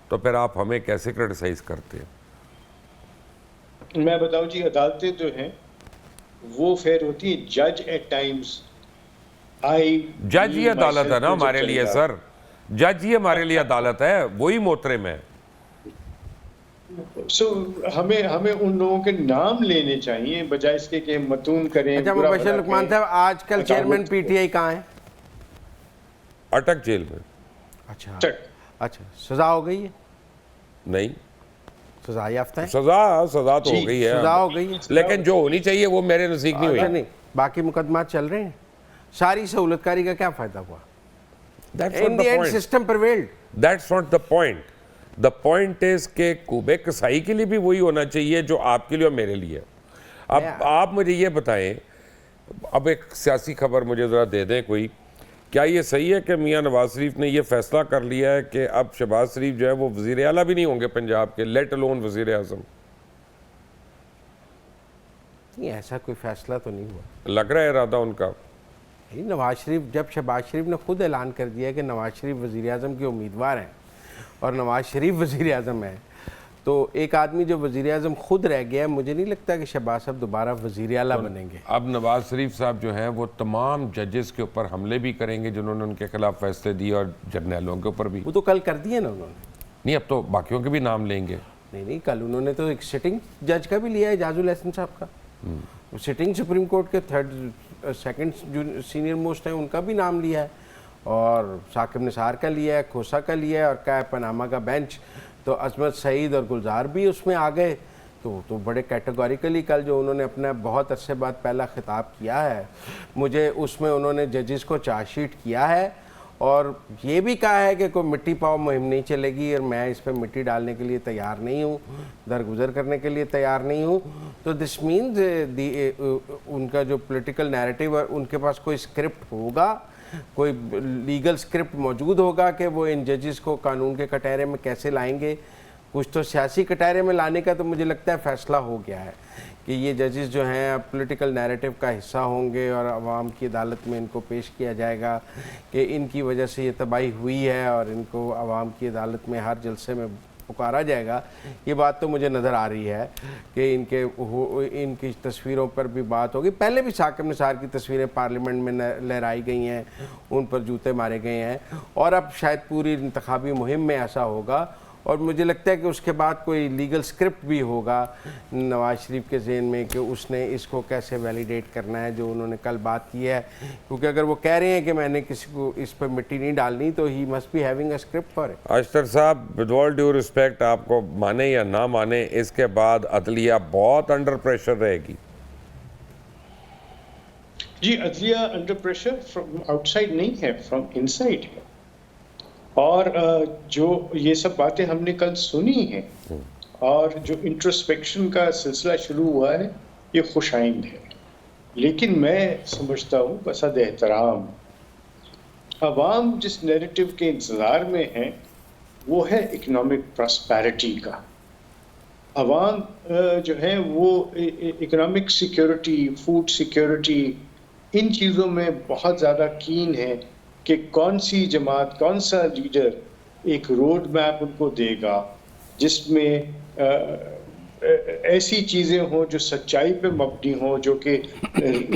[SPEAKER 1] تو پھر آپ ہمیں کیسے کرٹیسائز کرتے ہیں؟
[SPEAKER 2] میں بتاؤں جی، عدالتیں جو ہیں وہ فیئر ہوتی ہیں. جج ایٹ ٹائمز
[SPEAKER 1] جج ہی عدالت ہے نا ہمارے لیے سر، جج ہی ہمارے لیے عدالت ہے، وہی محترم ہے.
[SPEAKER 2] سو ہمیں ان لوگوں کے نام لینے چاہیے بجائے اس کے کہ ہم متون کریں.
[SPEAKER 3] اچھا مبشر لقمان صاحب، آج کل چیئرمین پی ٹی آئی کہاں ہے؟
[SPEAKER 1] اٹک جیل میں.
[SPEAKER 3] اچھا سزا ہو گئی ہے؟
[SPEAKER 1] نہیں،
[SPEAKER 3] سزا یافتہ ہے؟
[SPEAKER 1] سزا تو ہو گئی ہے،
[SPEAKER 3] سزا ہو گئی ہے،
[SPEAKER 1] لیکن جو ہونی چاہیے وہ میرے نزدیک نہیں ہوئی.
[SPEAKER 3] نہیں باقی مقدمات چل رہے ہیں. ساری سہولت کاری کا کیا فائدہ ہوا؟ In the end system prevailed.
[SPEAKER 1] That's not the point. The point is کہ کوبے کسائی کے لیے بھی وہی ہونا چاہیے جو آپ کے لیے اور میرے لیے. اب آپ مجھے یہ بتائیں، اب ایک سیاسی خبر مجھے ذرا دے دیں کوئی، کیا یہ صحیح ہے کہ میاں نواز شریف نے یہ فیصلہ کر لیا ہے کہ اب شہباز شریف جو ہے وہ وزیر اعلیٰ بھی نہیں ہوں گے پنجاب کے، لیٹ الون وزیر اعظم؟
[SPEAKER 3] نہیں ایسا کوئی فیصلہ تو نہیں ہوا.
[SPEAKER 1] لگ رہا ہے ارادہ ان کا.
[SPEAKER 3] نواز شریف، جب شہباز شریف نے خود اعلان کر دیا کہ نواز شریف وزیر اعظم کے امیدوار ہیں اور نواز شریف وزیر اعظم ہے، تو ایک آدمی جو وزیر اعظم خود رہ گیا ہے، مجھے نہیں لگتا کہ شہباز صاحب دوبارہ وزیر اعلیٰ بنیں گے.
[SPEAKER 1] اب نواز شریف صاحب جو ہیں وہ تمام ججز کے اوپر حملے بھی کریں گے جنہوں نے ان کے خلاف فیصلے دیے، اور جرنیلوں کے اوپر بھی.
[SPEAKER 3] وہ تو کل کر دیے نا انہوں نے.
[SPEAKER 1] نہیں، اب تو باقیوں کے بھی نام لیں گے.
[SPEAKER 3] نہیں کل انہوں نے تو ایک سٹنگ جج کا بھی لیا ہے، اعجاز الحسن صاحب کا. سٹنگ سپریم کورٹ کے سیکنڈ سینئر موسٹ ہیں، ان کا بھی نام لیا ہے، اور ثاقب نثار کا لیا ہے، کھوسا کا لیا ہے، اور کیا ہے پاناما کا بینچ. تو عصمت سعید اور گلزار بھی اس میں آ گئے. تو بڑے کیٹیگوریکلی کل جو انہوں نے اپنا بہت عرصے بعد پہلا خطاب کیا ہے، مجھے اس میں انہوں نے ججز کو چارج شیٹ کیا ہے، اور یہ بھی کہا ہے کہ کوئی مٹی پاؤ مہم نہیں چلے گی، اور میں اس پہ مٹی ڈالنے کے لیے تیار نہیں ہوں، درگزر کرنے کے لیے تیار نہیں ہوں. تو دس مینز ان کا جو پولیٹیکل نیریٹو ہے، ان کے پاس کوئی اسکرپٹ ہوگا، کوئی لیگل اسکرپٹ موجود ہوگا کہ وہ ان ججز کو قانون کے کٹہرے میں کیسے لائیں گے. کچھ تو سیاسی کٹہرے میں لانے کا تو مجھے لگتا ہے فیصلہ ہو گیا ہے کہ یہ ججز جو ہیں اب پولیٹیکل نیریٹو کا حصہ ہوں گے، اور عوام کی عدالت میں ان کو پیش کیا جائے گا کہ ان کی وجہ سے یہ تباہی ہوئی ہے، اور ان کو عوام کی عدالت میں ہر جلسے میں پکارا جائے گا. یہ بات تو مجھے نظر آ رہی ہے کہ ان کی تصویروں پر بھی بات ہوگی. پہلے بھی ثاقب نثار کی تصویریں پارلیمنٹ میں لہرائی گئی ہیں، ان پر جوتے مارے گئے ہیں، اور اب شاید پوری انتخابی مہم میں ایسا ہوگا. اور مجھے لگتا ہے کہ اس کے بعد کوئی لیگل اسکرپٹ بھی ہوگا نواز شریف کے ذہن میں کہ اس نے اس کو کیسے ویلیڈیٹ کرنا ہے جو انہوں نے کل بات کی ہے. کیونکہ اگر وہ کہہ رہے ہیں کہ میں نے کسی کو اس پہ مٹی نہیں ڈالنی، تو he must be having a script for it.
[SPEAKER 1] Ashtar صاحب، ود آل ڈیو ریسپیکٹ، آپ کو مانے یا نہ مانے، اس کے بعد عدلیہ بہت انڈر پریشر رہے گی.
[SPEAKER 2] جی عدلیہ under pressure from out side نہیں ہے، فرام ان سائڈ ہے. اور جو یہ سب باتیں ہم نے کل سنی ہیں، اور جو انٹروسپیکشن کا سلسلہ شروع ہوا ہے، یہ خوش آئند ہے. لیکن میں سمجھتا ہوں بصد احترام عوام جس نیریٹو کے انتظار میں ہیں وہ ہے اکنامک پراسپیرٹی کا. عوام جو ہیں وہ اکنامک سیکیورٹی، فوڈ سیکیورٹی، ان چیزوں میں بہت زیادہ کین ہے کہ کون سی جماعت، کون سا لیڈر ایک روڈ میپ ان کو دے گا جس میں ایسی چیزیں ہوں جو سچائی پہ مبنی ہوں، جو کہ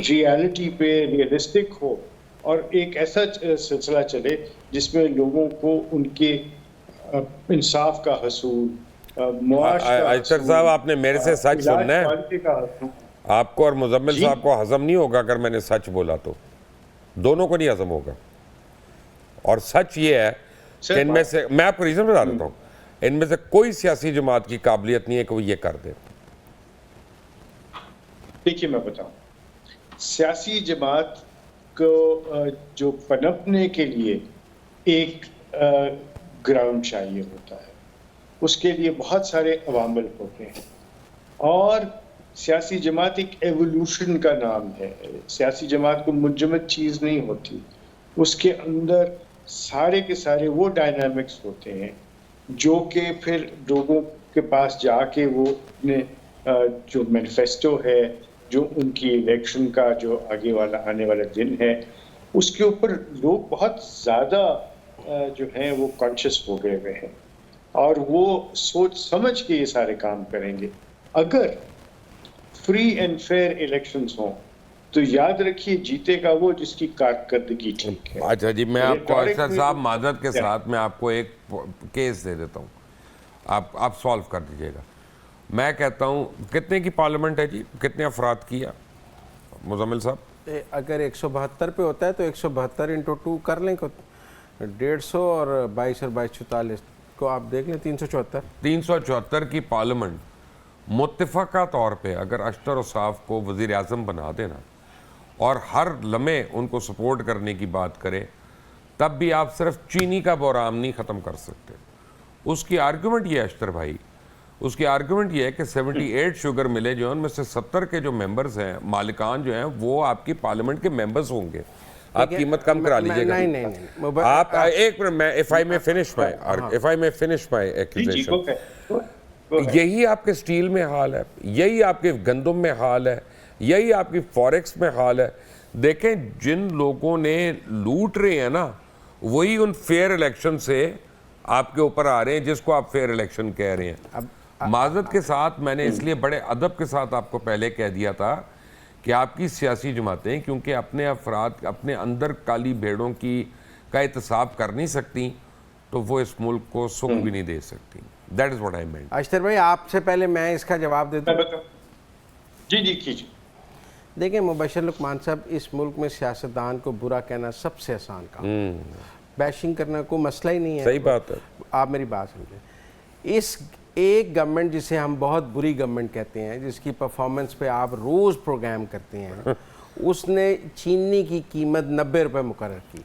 [SPEAKER 2] ریالٹی پہ ریئلسٹک ہو، اور ایک ایسا سلسلہ چلے جس میں لوگوں کو ان کے انصاف کا حصول، معاش کا
[SPEAKER 1] اشتر صاحب، آپ نے میرے سے سچ سننا ہے. آپ کو اور مزمل صاحب کو ہضم نہیں ہوگا اگر میں نے سچ بولا، تو دونوں کو نہیں ہضم ہوگا. اور سچ یہ ہے کہ ان میں سے، میں آپ کو ریزن بتا دیتا ہوں، ان میں سے کوئی سیاسی جماعت کی قابلیت نہیں ہے کہ وہ یہ کر دے.
[SPEAKER 2] دیکھیے میں بتاؤں، سیاسی جماعت کو جو پنپنے کے لیے ایک گراؤنڈ چاہیے ہوتا ہے، اس کے لیے بہت سارے عوامل ہوتے ہیں، اور سیاسی جماعت ایک ایوولوشن کا نام ہے. سیاسی جماعت کو منجمد چیز نہیں ہوتی، اس کے اندر سارے کے سارے وہ ڈائنامکس ہوتے ہیں جو کہ پھر لوگوں کے پاس جا کے وہ اپنے جو مینیفیسٹو ہے، جو ان کی الیکشن کا جو آنے والا دن ہے، اس کے اوپر لوگ بہت زیادہ جو ہیں وہ کانشیس ہو گئے ہوئے ہیں اور وہ سوچ سمجھ کے یہ سارے کام کریں گے. اگر فری اینڈ فیئر الیکشنز ہوں تو یاد رکھیے جیتے گا وہ جس کی کارکردگی ٹھیک ہے.
[SPEAKER 1] اچھا جی، میں آپ کو اشرف صاحب معذرت کے ساتھ میں آپ کو ایک کیس دے دیتا ہوں، آپ سالو کر دیجیے گا. میں کہتا ہوں کتنے کی پارلیمنٹ ہے جی، کتنے افراد کی ہے مزمل صاحب؟
[SPEAKER 3] اگر 172 پہ ہوتا ہے تو 172 انٹو 2 کر لیں 150 اور 22 اور 22 44 کو آپ دیکھ لیں 374.
[SPEAKER 1] 374 کی پارلیمنٹ متفقہ طور پہ اگر اشتر اصاف کو وزیر اعظم بنا دینا اور ہر لمحے ان کو سپورٹ کرنے کی بات کرے، تب بھی آپ صرف چینی کا بحران نہیں ختم کر سکتے. اس کی آرگومنٹ یہ ہے اشتر بھائی، اس کی آرگومنٹ یہ ہے کہ 78 شوگر ملے جو ہیں ان میں سے 70 کے جو ممبرز ہیں، مالکان جو ہیں، وہ آپ کی پارلیمنٹ کے ممبرز ہوں گے. آپ قیمت کم کرا لیجیے گا.
[SPEAKER 3] نہیں
[SPEAKER 1] آپ ایک منٹ، میں if I may finish my accusation. یہی آپ کے سٹیل میں حال ہے، یہی آپ کے گندم میں حال ہے، یہی آپ کی فوریکس میں حال ہے. دیکھیں جن لوگوں نے لوٹ رہے ہیں نا، وہی ان فیئر الیکشن سے آپ کے اوپر آ رہے ہیں جس کو آپ فیئر الیکشن کہہ رہے ہیں. معذرت کے ساتھ میں نے اس لیے بڑے ادب کے ساتھ آپ کو پہلے کہہ دیا تھا کہ آپ کی سیاسی جماعتیں کیونکہ اپنے افراد اپنے اندر کالی بھیڑوں کا احتساب کر نہیں سکتی تو وہ اس ملک کو سکھ بھی نہیں دے سکتی. That is what I meant.
[SPEAKER 3] اشتر بھائی آپ سے پہلے میں اس کا جواب دیتا ہوں.
[SPEAKER 2] جی کیجیے.
[SPEAKER 3] دیکھیں مبشر لقمان صاحب، اس ملک میں سیاستدان کو برا کہنا سب سے آسان کام، بیشنگ کرنا کوئی مسئلہ ہی نہیں ہے.
[SPEAKER 1] صحیح بات ہے.
[SPEAKER 3] آپ میری بات سمجھیں، اس ایک گورنمنٹ جسے ہم بہت بری گورنمنٹ کہتے ہیں، جس کی پرفارمنس پہ آپ روز پروگرام کرتے ہیں، اس نے چینی کی قیمت 90 روپے مقرر کی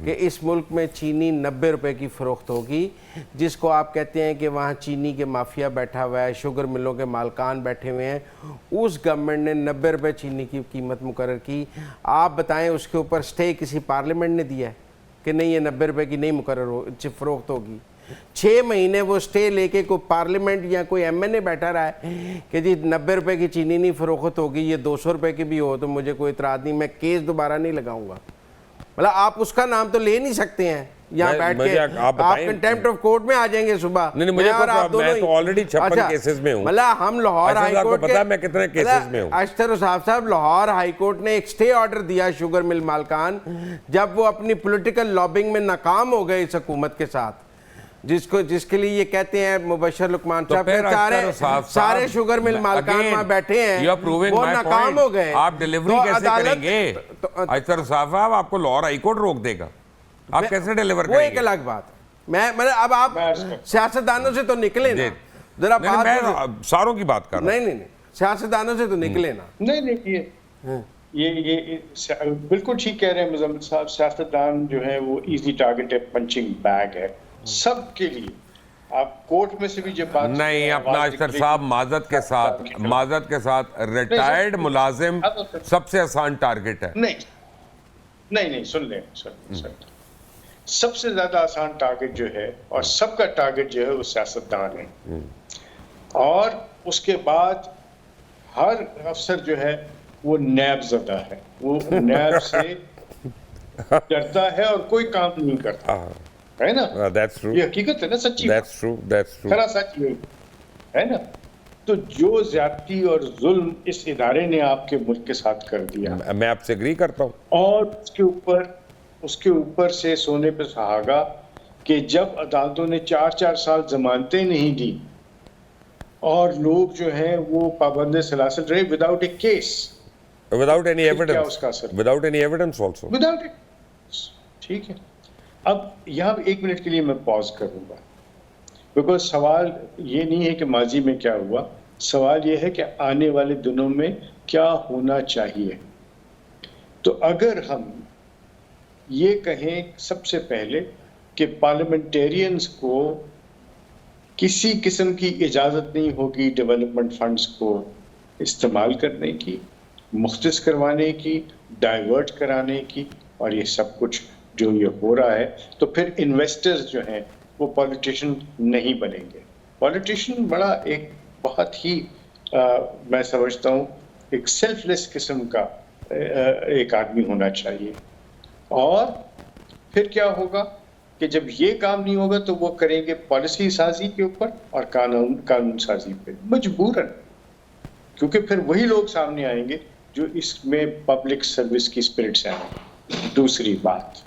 [SPEAKER 3] کہ اس ملک میں چینی 90 روپے کی فروخت ہوگی، جس کو آپ کہتے ہیں کہ وہاں چینی کے مافیا بیٹھا ہوا ہے، شوگر ملوں کے مالکان بیٹھے ہوئے ہیں. اس گورنمنٹ نے 90 روپے چینی کی قیمت مقرر کی. آپ بتائیں اس کے اوپر سٹے کسی پارلیمنٹ نے دیا ہے کہ نہیں یہ 90 روپے کی نہیں مقرر فروخت ہوگی؟ 6 مہینے وہ سٹے لے کے کوئی پارلیمنٹ یا کوئی ایم این اے بیٹھا رہا ہے کہ جی 90 روپے کی چینی نہیں فروخت ہوگی، یہ 200 روپے کی بھی ہو تو مجھے کوئی اعتراض نہیں، میں کیس دوبارہ نہیں لگاؤں گا. مطلب آپ اس کا نام تو لے نہیں سکتے ہیں یہاں بیٹھ کے. آپ کنٹیمپٹ آف کورٹ میں آ جائیں گے صبح.
[SPEAKER 1] نہیں مجھے میں تو آلریڈی 56 کیسز میں ہوں.
[SPEAKER 3] مطلب ہم لاہور ہائی کورٹ
[SPEAKER 1] کو پتا ہے میں کتنے کیسز میں ہوں.
[SPEAKER 3] اشتر صاحب لاہور ہائی کورٹ نے ایک سٹے آرڈر دیا شوگر مل مالکان جب وہ اپنی پولیٹیکل لابنگ میں ناکام ہو گئے اس حکومت کے ساتھ، جس کے لیے یہ کہتے ہیں مبشر لقمان صاحب سارے شوگر مل مالکان وہاں بیٹھے ہیں وہ ناکام ہو گئے.
[SPEAKER 1] آپ ڈیلیوری کیسے کریں گے اشتر صاحب؟ آپ کو لاہور ہائی کورٹ روک دے گا، آپ کیسے ڈیلیور کریں گے؟
[SPEAKER 3] وہ ایک الگ بات ہے. اب آپ سیاستدانوں سے تو نکلے نا ذرا بات.
[SPEAKER 1] میں ساروں کی بات کر رہا ہوں.
[SPEAKER 3] نہیں سیاستدانوں سے تو نکلے نا.
[SPEAKER 2] نہیں یہ بالکل ٹھیک کہہ رہے ہیں مزمل صاحب. سیاستدان جو ہے وہ ایزی ٹارگٹ ہے، پنچنگ بیگ ہے سب کے لیے. آپ کورٹ میں سے بھی جب بات
[SPEAKER 1] نہیں، اپنا اشتر صاحب معذرت کے ساتھ ریٹائرڈ ملازم سب سے آسان ٹارگٹ ہے.
[SPEAKER 2] نہیں سن لیں. سب سے زیادہ آسان ٹارگٹ جو ہے اور سب کا ٹارگٹ جو ہے وہ سیاستدان ہے. اور اس کے بعد ہر افسر جو ہے وہ نیب زدہ ہے، وہ نیب سے ڈرتا ہے اور کوئی کام نہیں کرتا ہے نا. یہ حقیقت ہے نا، سچی خرا سچ ہے نا. تو جو زیادتی اور ظلم اس ادارے نے آپ کے ملک کے ساتھ کر دیا،
[SPEAKER 1] میں آپ سے ایگری کرتا ہوں. اور
[SPEAKER 2] اس کے اوپر سے سونے پہ سہاگا کہ جب عدالتوں نے 4 سال ضمانتیں نہیں دی اور لوگ جو ہیں وہ پابند سلاسل رہے without a case,
[SPEAKER 1] without any evidence,
[SPEAKER 2] اس کا اثر
[SPEAKER 1] وداؤٹ اینی ایویڈنس آلسو.
[SPEAKER 2] ٹھیک ہے. اب یہاں 1 منٹ کے لیے میں پاز کروں گا، بیکاز سوال یہ نہیں ہے کہ ماضی میں کیا ہوا، سوال یہ ہے کہ آنے والے دنوں میں کیا ہونا چاہیے. تو اگر ہم یہ کہیں سب سے پہلے کہ پارلیمنٹیرینز کو کسی قسم کی اجازت نہیں ہوگی ڈیولپمنٹ فنڈز کو استعمال کرنے کی، مختص کروانے کی، ڈائیورٹ کرانے کی، اور یہ سب کچھ جو یہ ہو رہا ہے، تو پھر انویسٹرز جو ہیں وہ پولیٹیشین نہیں بنیں گے. پولیٹیشین بڑا ایک بہت ہی میں سمجھتا ہوں ایک سیلف لیس قسم کا ایک آدمی ہونا چاہیے. اور پھر کیا ہوگا کہ جب یہ کام نہیں ہوگا تو وہ کریں گے پالیسی سازی کے اوپر اور قانون سازی پہ مجبوراً، کیونکہ پھر وہی لوگ سامنے آئیں گے جو اس میں پبلک سروس کی اسپرٹ سے آئیں گے۔ دوسری بات،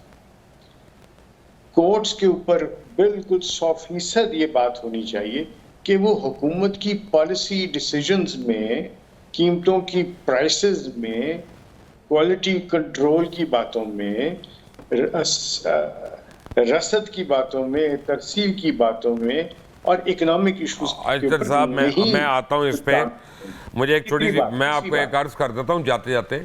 [SPEAKER 2] کورٹس کے اوپر بالکل 100% یہ بات ہونی چاہیے کہ وہ حکومت کی پالیسی ڈیسیجنز میں، قیمتوں کی پرائسز میں، کوالٹی کنٹرول کی باتوں میں، رسد کی باتوں میں، ترسیل کی باتوں میں اور اکنامک ایشوز
[SPEAKER 1] اشتر صاحب میں آتا ہوں اس پہ، مجھے ایک چھوٹی سی، میں آپ کو ایک عرض کر دیتا ہوں جاتے جاتے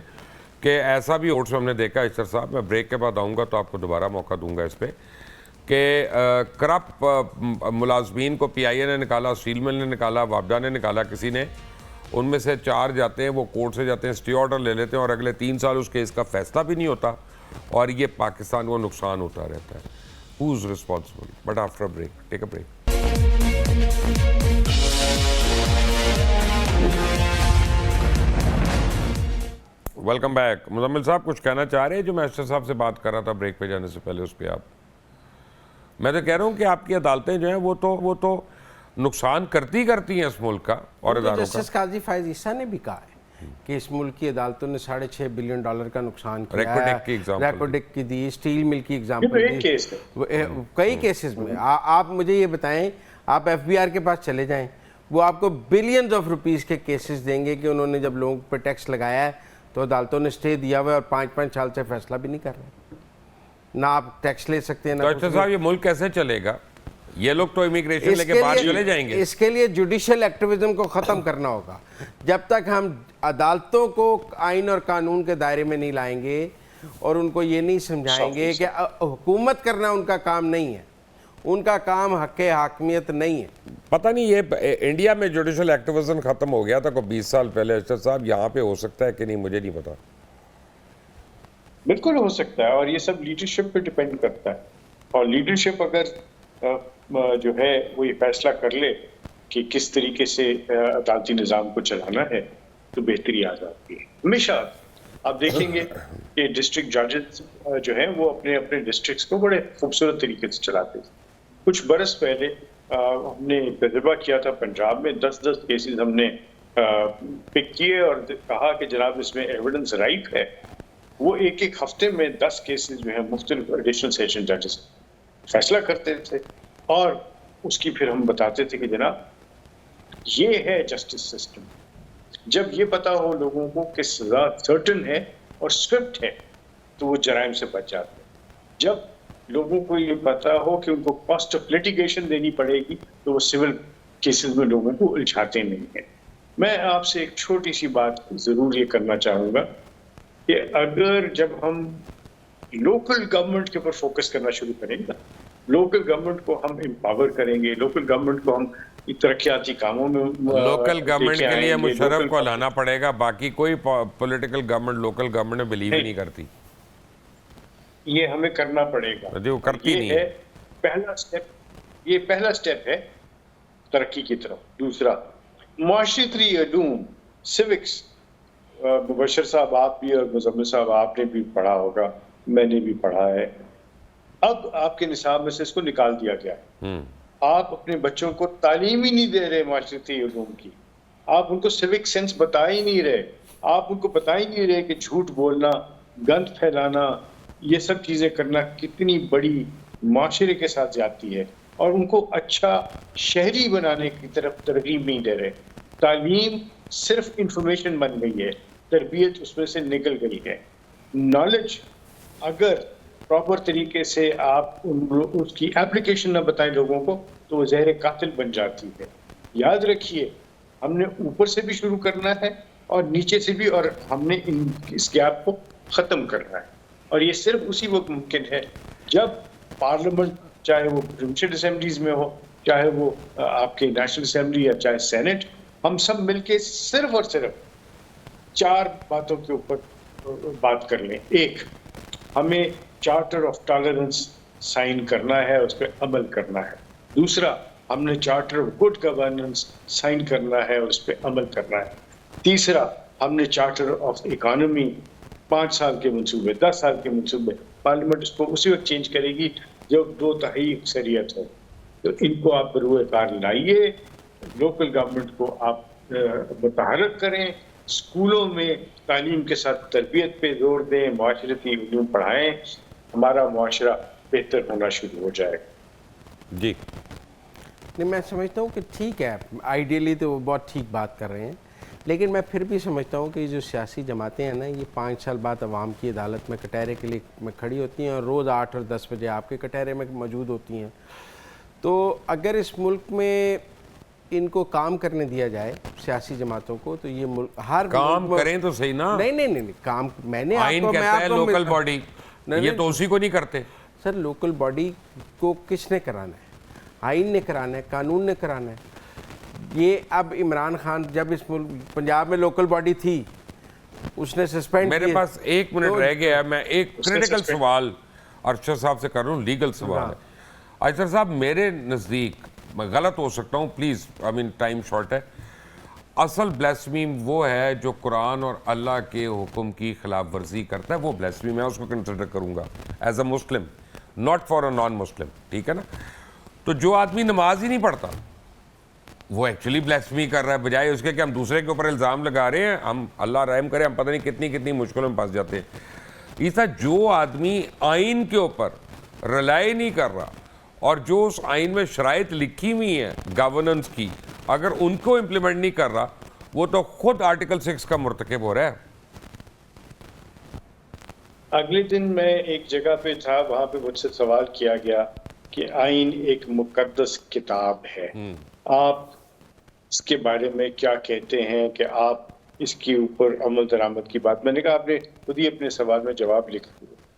[SPEAKER 1] کہ ایسا بھی کورٹس میں ہم نے دیکھا اشتر صاحب، میں بریک کے بعد آؤں گا تو آپ کو دوبارہ موقع دوں گا اس پہ، کہ کرپٹ ملازمین کو پی آئی اے نے نکالا، اسٹیل مل نے نکالا، وابڈا نے نکالا، کسی نے، ان میں سے 4 جاتے ہیں، وہ کورٹ سے جاتے ہیں، اسٹے آرڈر لے لیتے ہیں اور اگلے 3 سال اس کیس کا فیصلہ بھی نہیں ہوتا اور یہ پاکستان کو نقصان ہوتا رہتا ہے۔ Who's responsible? But after a break, take a break. Welcome back. Muzammil صاحب کچھ کہنا چاہ رہے ہیں جو میں اشرف صاحب سے بات کر رہا تھا بریک پہ جانے سے پہلے، اس پہ آپ، میں تو کہہ رہا ہوں کہ آپ کی عدالتیں جو ہیں وہ تو نقصان کرتی ہیں اس ملک کا اور اداروں کا۔
[SPEAKER 3] جسٹس قاضی فائز عیسیٰ نے بھی کہا ہے کہ اس ملک کی عدالتوں نے $6.5 بلین کا نقصان کیا ہے۔ ریکوڈک کی دی، اسٹیل مل کی ایگزامپل دی، کئی کیسز میں۔ آپ مجھے یہ بتائیں، آپ ایف بی آر کے پاس چلے جائیں، وہ آپ کو بلینز آف روپیز کے کیسز دیں گے کہ انہوں نے جب لوگوں پہ ٹیکس لگایا ہے تو عدالتوں نے اسٹے دیا ہوا ہے اور 5 سال سے فیصلہ بھی نہیں کر رہے، نہ آپ ٹیکس لے سکتے ہیں۔
[SPEAKER 1] ڈاکٹر صاحب یہ ملک کیسے چلے گا؟ یہ لوگ تو امیگریشن لے کے باہر چلے جائیں گے۔
[SPEAKER 3] اس کے لیے جوڈیشل ایکٹیویزم کو ختم کرنا ہوگا۔ جب تک ہم عدالتوں کو آئین اور قانون کے دائرے میں نہیں لائیں گے اور ان کو یہ نہیں سمجھائیں گے کہ حکومت کرنا ان کا کام نہیں ہے، ان کا کام حق حاکمیت نہیں ہے۔
[SPEAKER 1] پتہ نہیں یہ انڈیا میں جوڈیشل ایکٹیویزم ختم ہو گیا تھا کوئی 20 سال پہلے، اشرف صاحب یہاں پہ ہو سکتا ہے کہ نہیں مجھے نہیں پتا۔
[SPEAKER 2] بالکل ہو سکتا ہے، اور یہ سب لیڈرشپ پہ ڈیپینڈ کرتا ہے، اور لیڈرشپ اگر جو ہے وہ یہ فیصلہ کر لے کہ کس طریقے سے عدالتی نظام کو چلانا ہے تو بہتری آ جاتی ہے۔ ہمیشہ آپ دیکھیں گے کہ ڈسٹرکٹ ججز جو ہیں وہ اپنے اپنے ڈسٹرکٹس کو بڑے خوبصورت طریقے سے چلاتے تھے۔ کچھ برس پہلے ہم نے تجربہ کیا تھا پنجاب میں، 10 کیسز ہم نے پک کیے اور کہا کہ جناب اس میں ایویڈنس رائٹ ہے۔ وہ ایک ہفتے میں 10 کیسز جو ہیں مختلف ایڈیشنل سیشن ججز فیصلہ کرتے تھے، اور اس کی پھر ہم بتاتے تھے کہ جناب یہ ہے جسٹس سسٹم۔ جب یہ پتا ہو لوگوں کو کہ سزا سرٹن ہے اور اسکرپٹ ہے تو وہ جرائم سے بچ جاتے ہیں۔ جب لوگوں کو یہ پتا ہو کہ ان کو کاسٹ آف لیٹیگیشن دینی پڑے گی تو وہ سول کیسز میں لوگوں کو الجھاتے نہیں ہیں۔ میں آپ سے ایک چھوٹی سی بات ضرور یہ کرنا چاہوں گا کہ اگر جب ہم لوکل گورنمنٹ کے اوپر فوکس کرنا شروع کریں گے، لوکل گورنمنٹ کو ہم امپاور کریں گے، لوکل گورنمنٹ کو ہم ترقیاتی کاموں میں
[SPEAKER 1] لوکل گورنمنٹ کے لیے مشرف کو لانا پڑے گا، باقی کوئی پولیٹیکل گورنمنٹ لوکل گورنمنٹ میں بلیو ہی نہیں کرتی۔
[SPEAKER 2] یہ ہمیں کرنا پڑے گا،
[SPEAKER 1] وہ کرتی نہیں ہے۔
[SPEAKER 2] یہ پہلا سٹیپ ہے ترقی کی طرف۔ دوسرا، معاشرتی علوم، سیوکس، مبشر صاحب آپ بھی اور مزمل صاحب آپ نے بھی پڑھا ہوگا، میں نے بھی پڑھا ہے۔ اب آپ کے نصاب میں سے اس کو نکال دیا گیا ہے۔ آپ اپنے بچوں کو تعلیم ہی نہیں دے رہے معاشرتی علوم کی، آپ ان کو سیوک سینس بتا ہی نہیں رہے، آپ ان کو بتا ہی نہیں رہے کہ جھوٹ بولنا، گند پھیلانا، یہ سب چیزیں کرنا کتنی بڑی معاشرے کے ساتھ جاتی ہے، اور ان کو اچھا شہری بنانے کی طرف ترغیب نہیں دے رہے۔ تعلیم صرف انفارمیشن بن گئی ہے، تربیت اس میں سے نکل گئی ہے۔ نالج اگر پراپر طریقے سے آپ اس کی اپلیکیشن نہ بتائیں لوگوں کو تو وہ زہر قاتل بن جاتی ہے۔ یاد رکھیے ہم نے اوپر سے بھی شروع کرنا ہے اور نیچے سے بھی، اور ہم نے اس گیپ کو ختم کرنا ہے، اور یہ صرف اسی وقت ممکن ہے جب پارلیمنٹ، چاہے وہ پروونشل اسمبلیز میں ہو، چاہے وہ آپ کے نیشنل اسمبلی یا چاہے سینٹ، ہم سب مل کے صرف اور صرف 4 باتوں کے اوپر بات کر لیں۔ ایک، ہمیں چارٹر آف ٹالرنس سائن کرنا ہے، اس پہ عمل کرنا ہے۔ دوسرا، ہم نے charter of good governance sign کرنا ہے اور اس پہ عمل کرنا ہے۔ تیسرا، ہم نے چارٹر آف اکانومی 5 سال کے منصوبے، 10 سال کے منصوبے، پارلیمنٹ اس کو اسی وقت چینج کرے گی جو 2/3 اکثریت ہے، تو ان کو آپ بروئے کار لائیے، لوکل گورنمنٹ کو آپ متحرک کریں، اسکولوں میں تعلیم کے ساتھ تربیت پہ زور دیں، معاشرتی علوم پڑھائیں، ہمارا معاشرہ بہتر ہونا شروع ہو جائے گا۔
[SPEAKER 1] جی
[SPEAKER 3] نہیں، میں سمجھتا ہوں کہ ٹھیک ہے، آئیڈیلی تو وہ بہت ٹھیک بات کر رہے ہیں، لیکن میں پھر بھی سمجھتا ہوں کہ یہ جو سیاسی جماعتیں ہیں نا، یہ 5 سال بعد عوام کی عدالت میں کٹہرے کے لیے میں کھڑی ہوتی ہیں، اور روز 8 اور 10 بجے آپ کے کٹہرے میں موجود ہوتی ہیں۔ تو اگر اس ملک میں ان کو کام کرنے دیا جائے سیاسی جماعتوں کو، تو یہ ملک ہر
[SPEAKER 1] کام
[SPEAKER 3] ملک میں
[SPEAKER 1] کریں تو صحیح نا،
[SPEAKER 3] نہیں کام میں نے
[SPEAKER 1] آئین کہتا ہے لوکل باڈی، یہ تو اسی کو نہیں کرتے۔
[SPEAKER 3] سر لوکل باڈی کو کس نے کرانا ہے؟ آئین نے کرانا ہے، قانون نے کرانا ہے۔ یہ اب عمران خان جب اس ملک پنجاب میں لوکل باڈی تھی، اس نے سسپینڈ
[SPEAKER 1] میرے پاس 1 منٹ رہ گیا ہے، میں ایک کریٹیکل سوال ارشد صاحب سے کر رہا ہوں، لیگل سوال ہے۔ ارشد صاحب، میرے نزدیک، میں غلط ہو سکتا ہوں، پلیز، ٹائم شارٹ ہے، اصل بلیسمیم وہ ہے جو قرآن اور اللہ کے حکم کی خلاف ورزی کرتا ہے، وہ بلیسمیم ہے، اس کو کنسیڈر کروں گا as a Muslim, not for a non Muslim, ٹھیک ہے نا؟ تو جو آدمی نماز ہی نہیں پڑھتا وہ ایکچولی بلیسمی کر رہا ہے، بجائے اس کے کہ ہم دوسرے کے اوپر الزام لگا رہے ہیں، ہم اللہ رحم کرے، ہم پتہ نہیں کتنی مشکلوں میں پھنس جاتے ہیں۔ ایسا جو آدمی آئین کے اوپر رلائی نہیں کر رہا، اور جو اس آئین میں شرائط لکھی ہوئی ہیں گورننس کی، اگر ان کو امپلیمنٹ نہیں کر رہا، وہ تو خود آرٹیکل 6 کا مرتکب ہو رہا ہے۔
[SPEAKER 2] اگلے دن میں ایک جگہ پہ تھا، وہاں پہ مجھ سے سوال کیا گیا کہ آئین ایک مقدس کتاب ہے، آپ اس کے بارے میں کیا کہتے ہیں کہ آپ اس کے اوپر عمل درآمد کی بات؟ میں نے کہا آپ نے خود ہی اپنے سوال میں جواب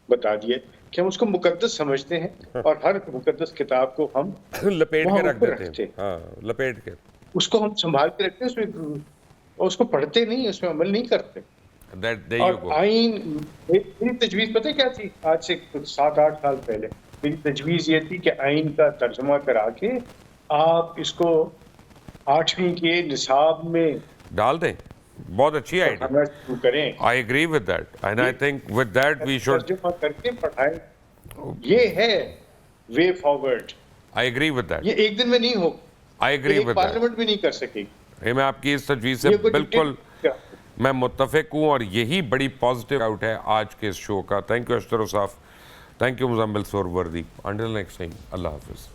[SPEAKER 2] بتا دیا کہ ہم اس کو مقدس سمجھتے ہیں، اور ہر مقدس کتاب کو ہم
[SPEAKER 1] لپیٹ کے رکھ دیتے ہیں، ہاں لپیٹ کے،
[SPEAKER 2] اس کو ہم سنبھال کے رکھتے ہیں، اس کو پڑھتے نہیں، اس میں عمل نہیں کرتے۔ اور آئین، میری تجویز پتہ کیا تھی؟ آج سے 7-8 سال پہلے میری تجویز یہ تھی کہ آئین کا ترجمہ کرا کے آپ اس کو 8ویں کے نصاب میں
[SPEAKER 1] ڈال دیں، بہت اچھی آئیڈیا،
[SPEAKER 2] شروع کریں۔
[SPEAKER 1] I agree with that and I think with that we should
[SPEAKER 2] ترجمہ کر کے پڑھائیں، یہ ہے way forward.
[SPEAKER 1] I agree with that
[SPEAKER 2] یہ ایک دن میں نہیں ہو،
[SPEAKER 1] I agree with that
[SPEAKER 2] parliament بھی نہیں کر سکے گی۔
[SPEAKER 1] میں آپ کی اس تجویز سے بالکل میں متفق ہوں، اور یہی بڑی پازیٹیو آؤٹ ہے آج کے اس شو کا۔ Thank you Ashtar sahab, thank you Muzammil Suhrawardy, until next time, اللہ حافظ۔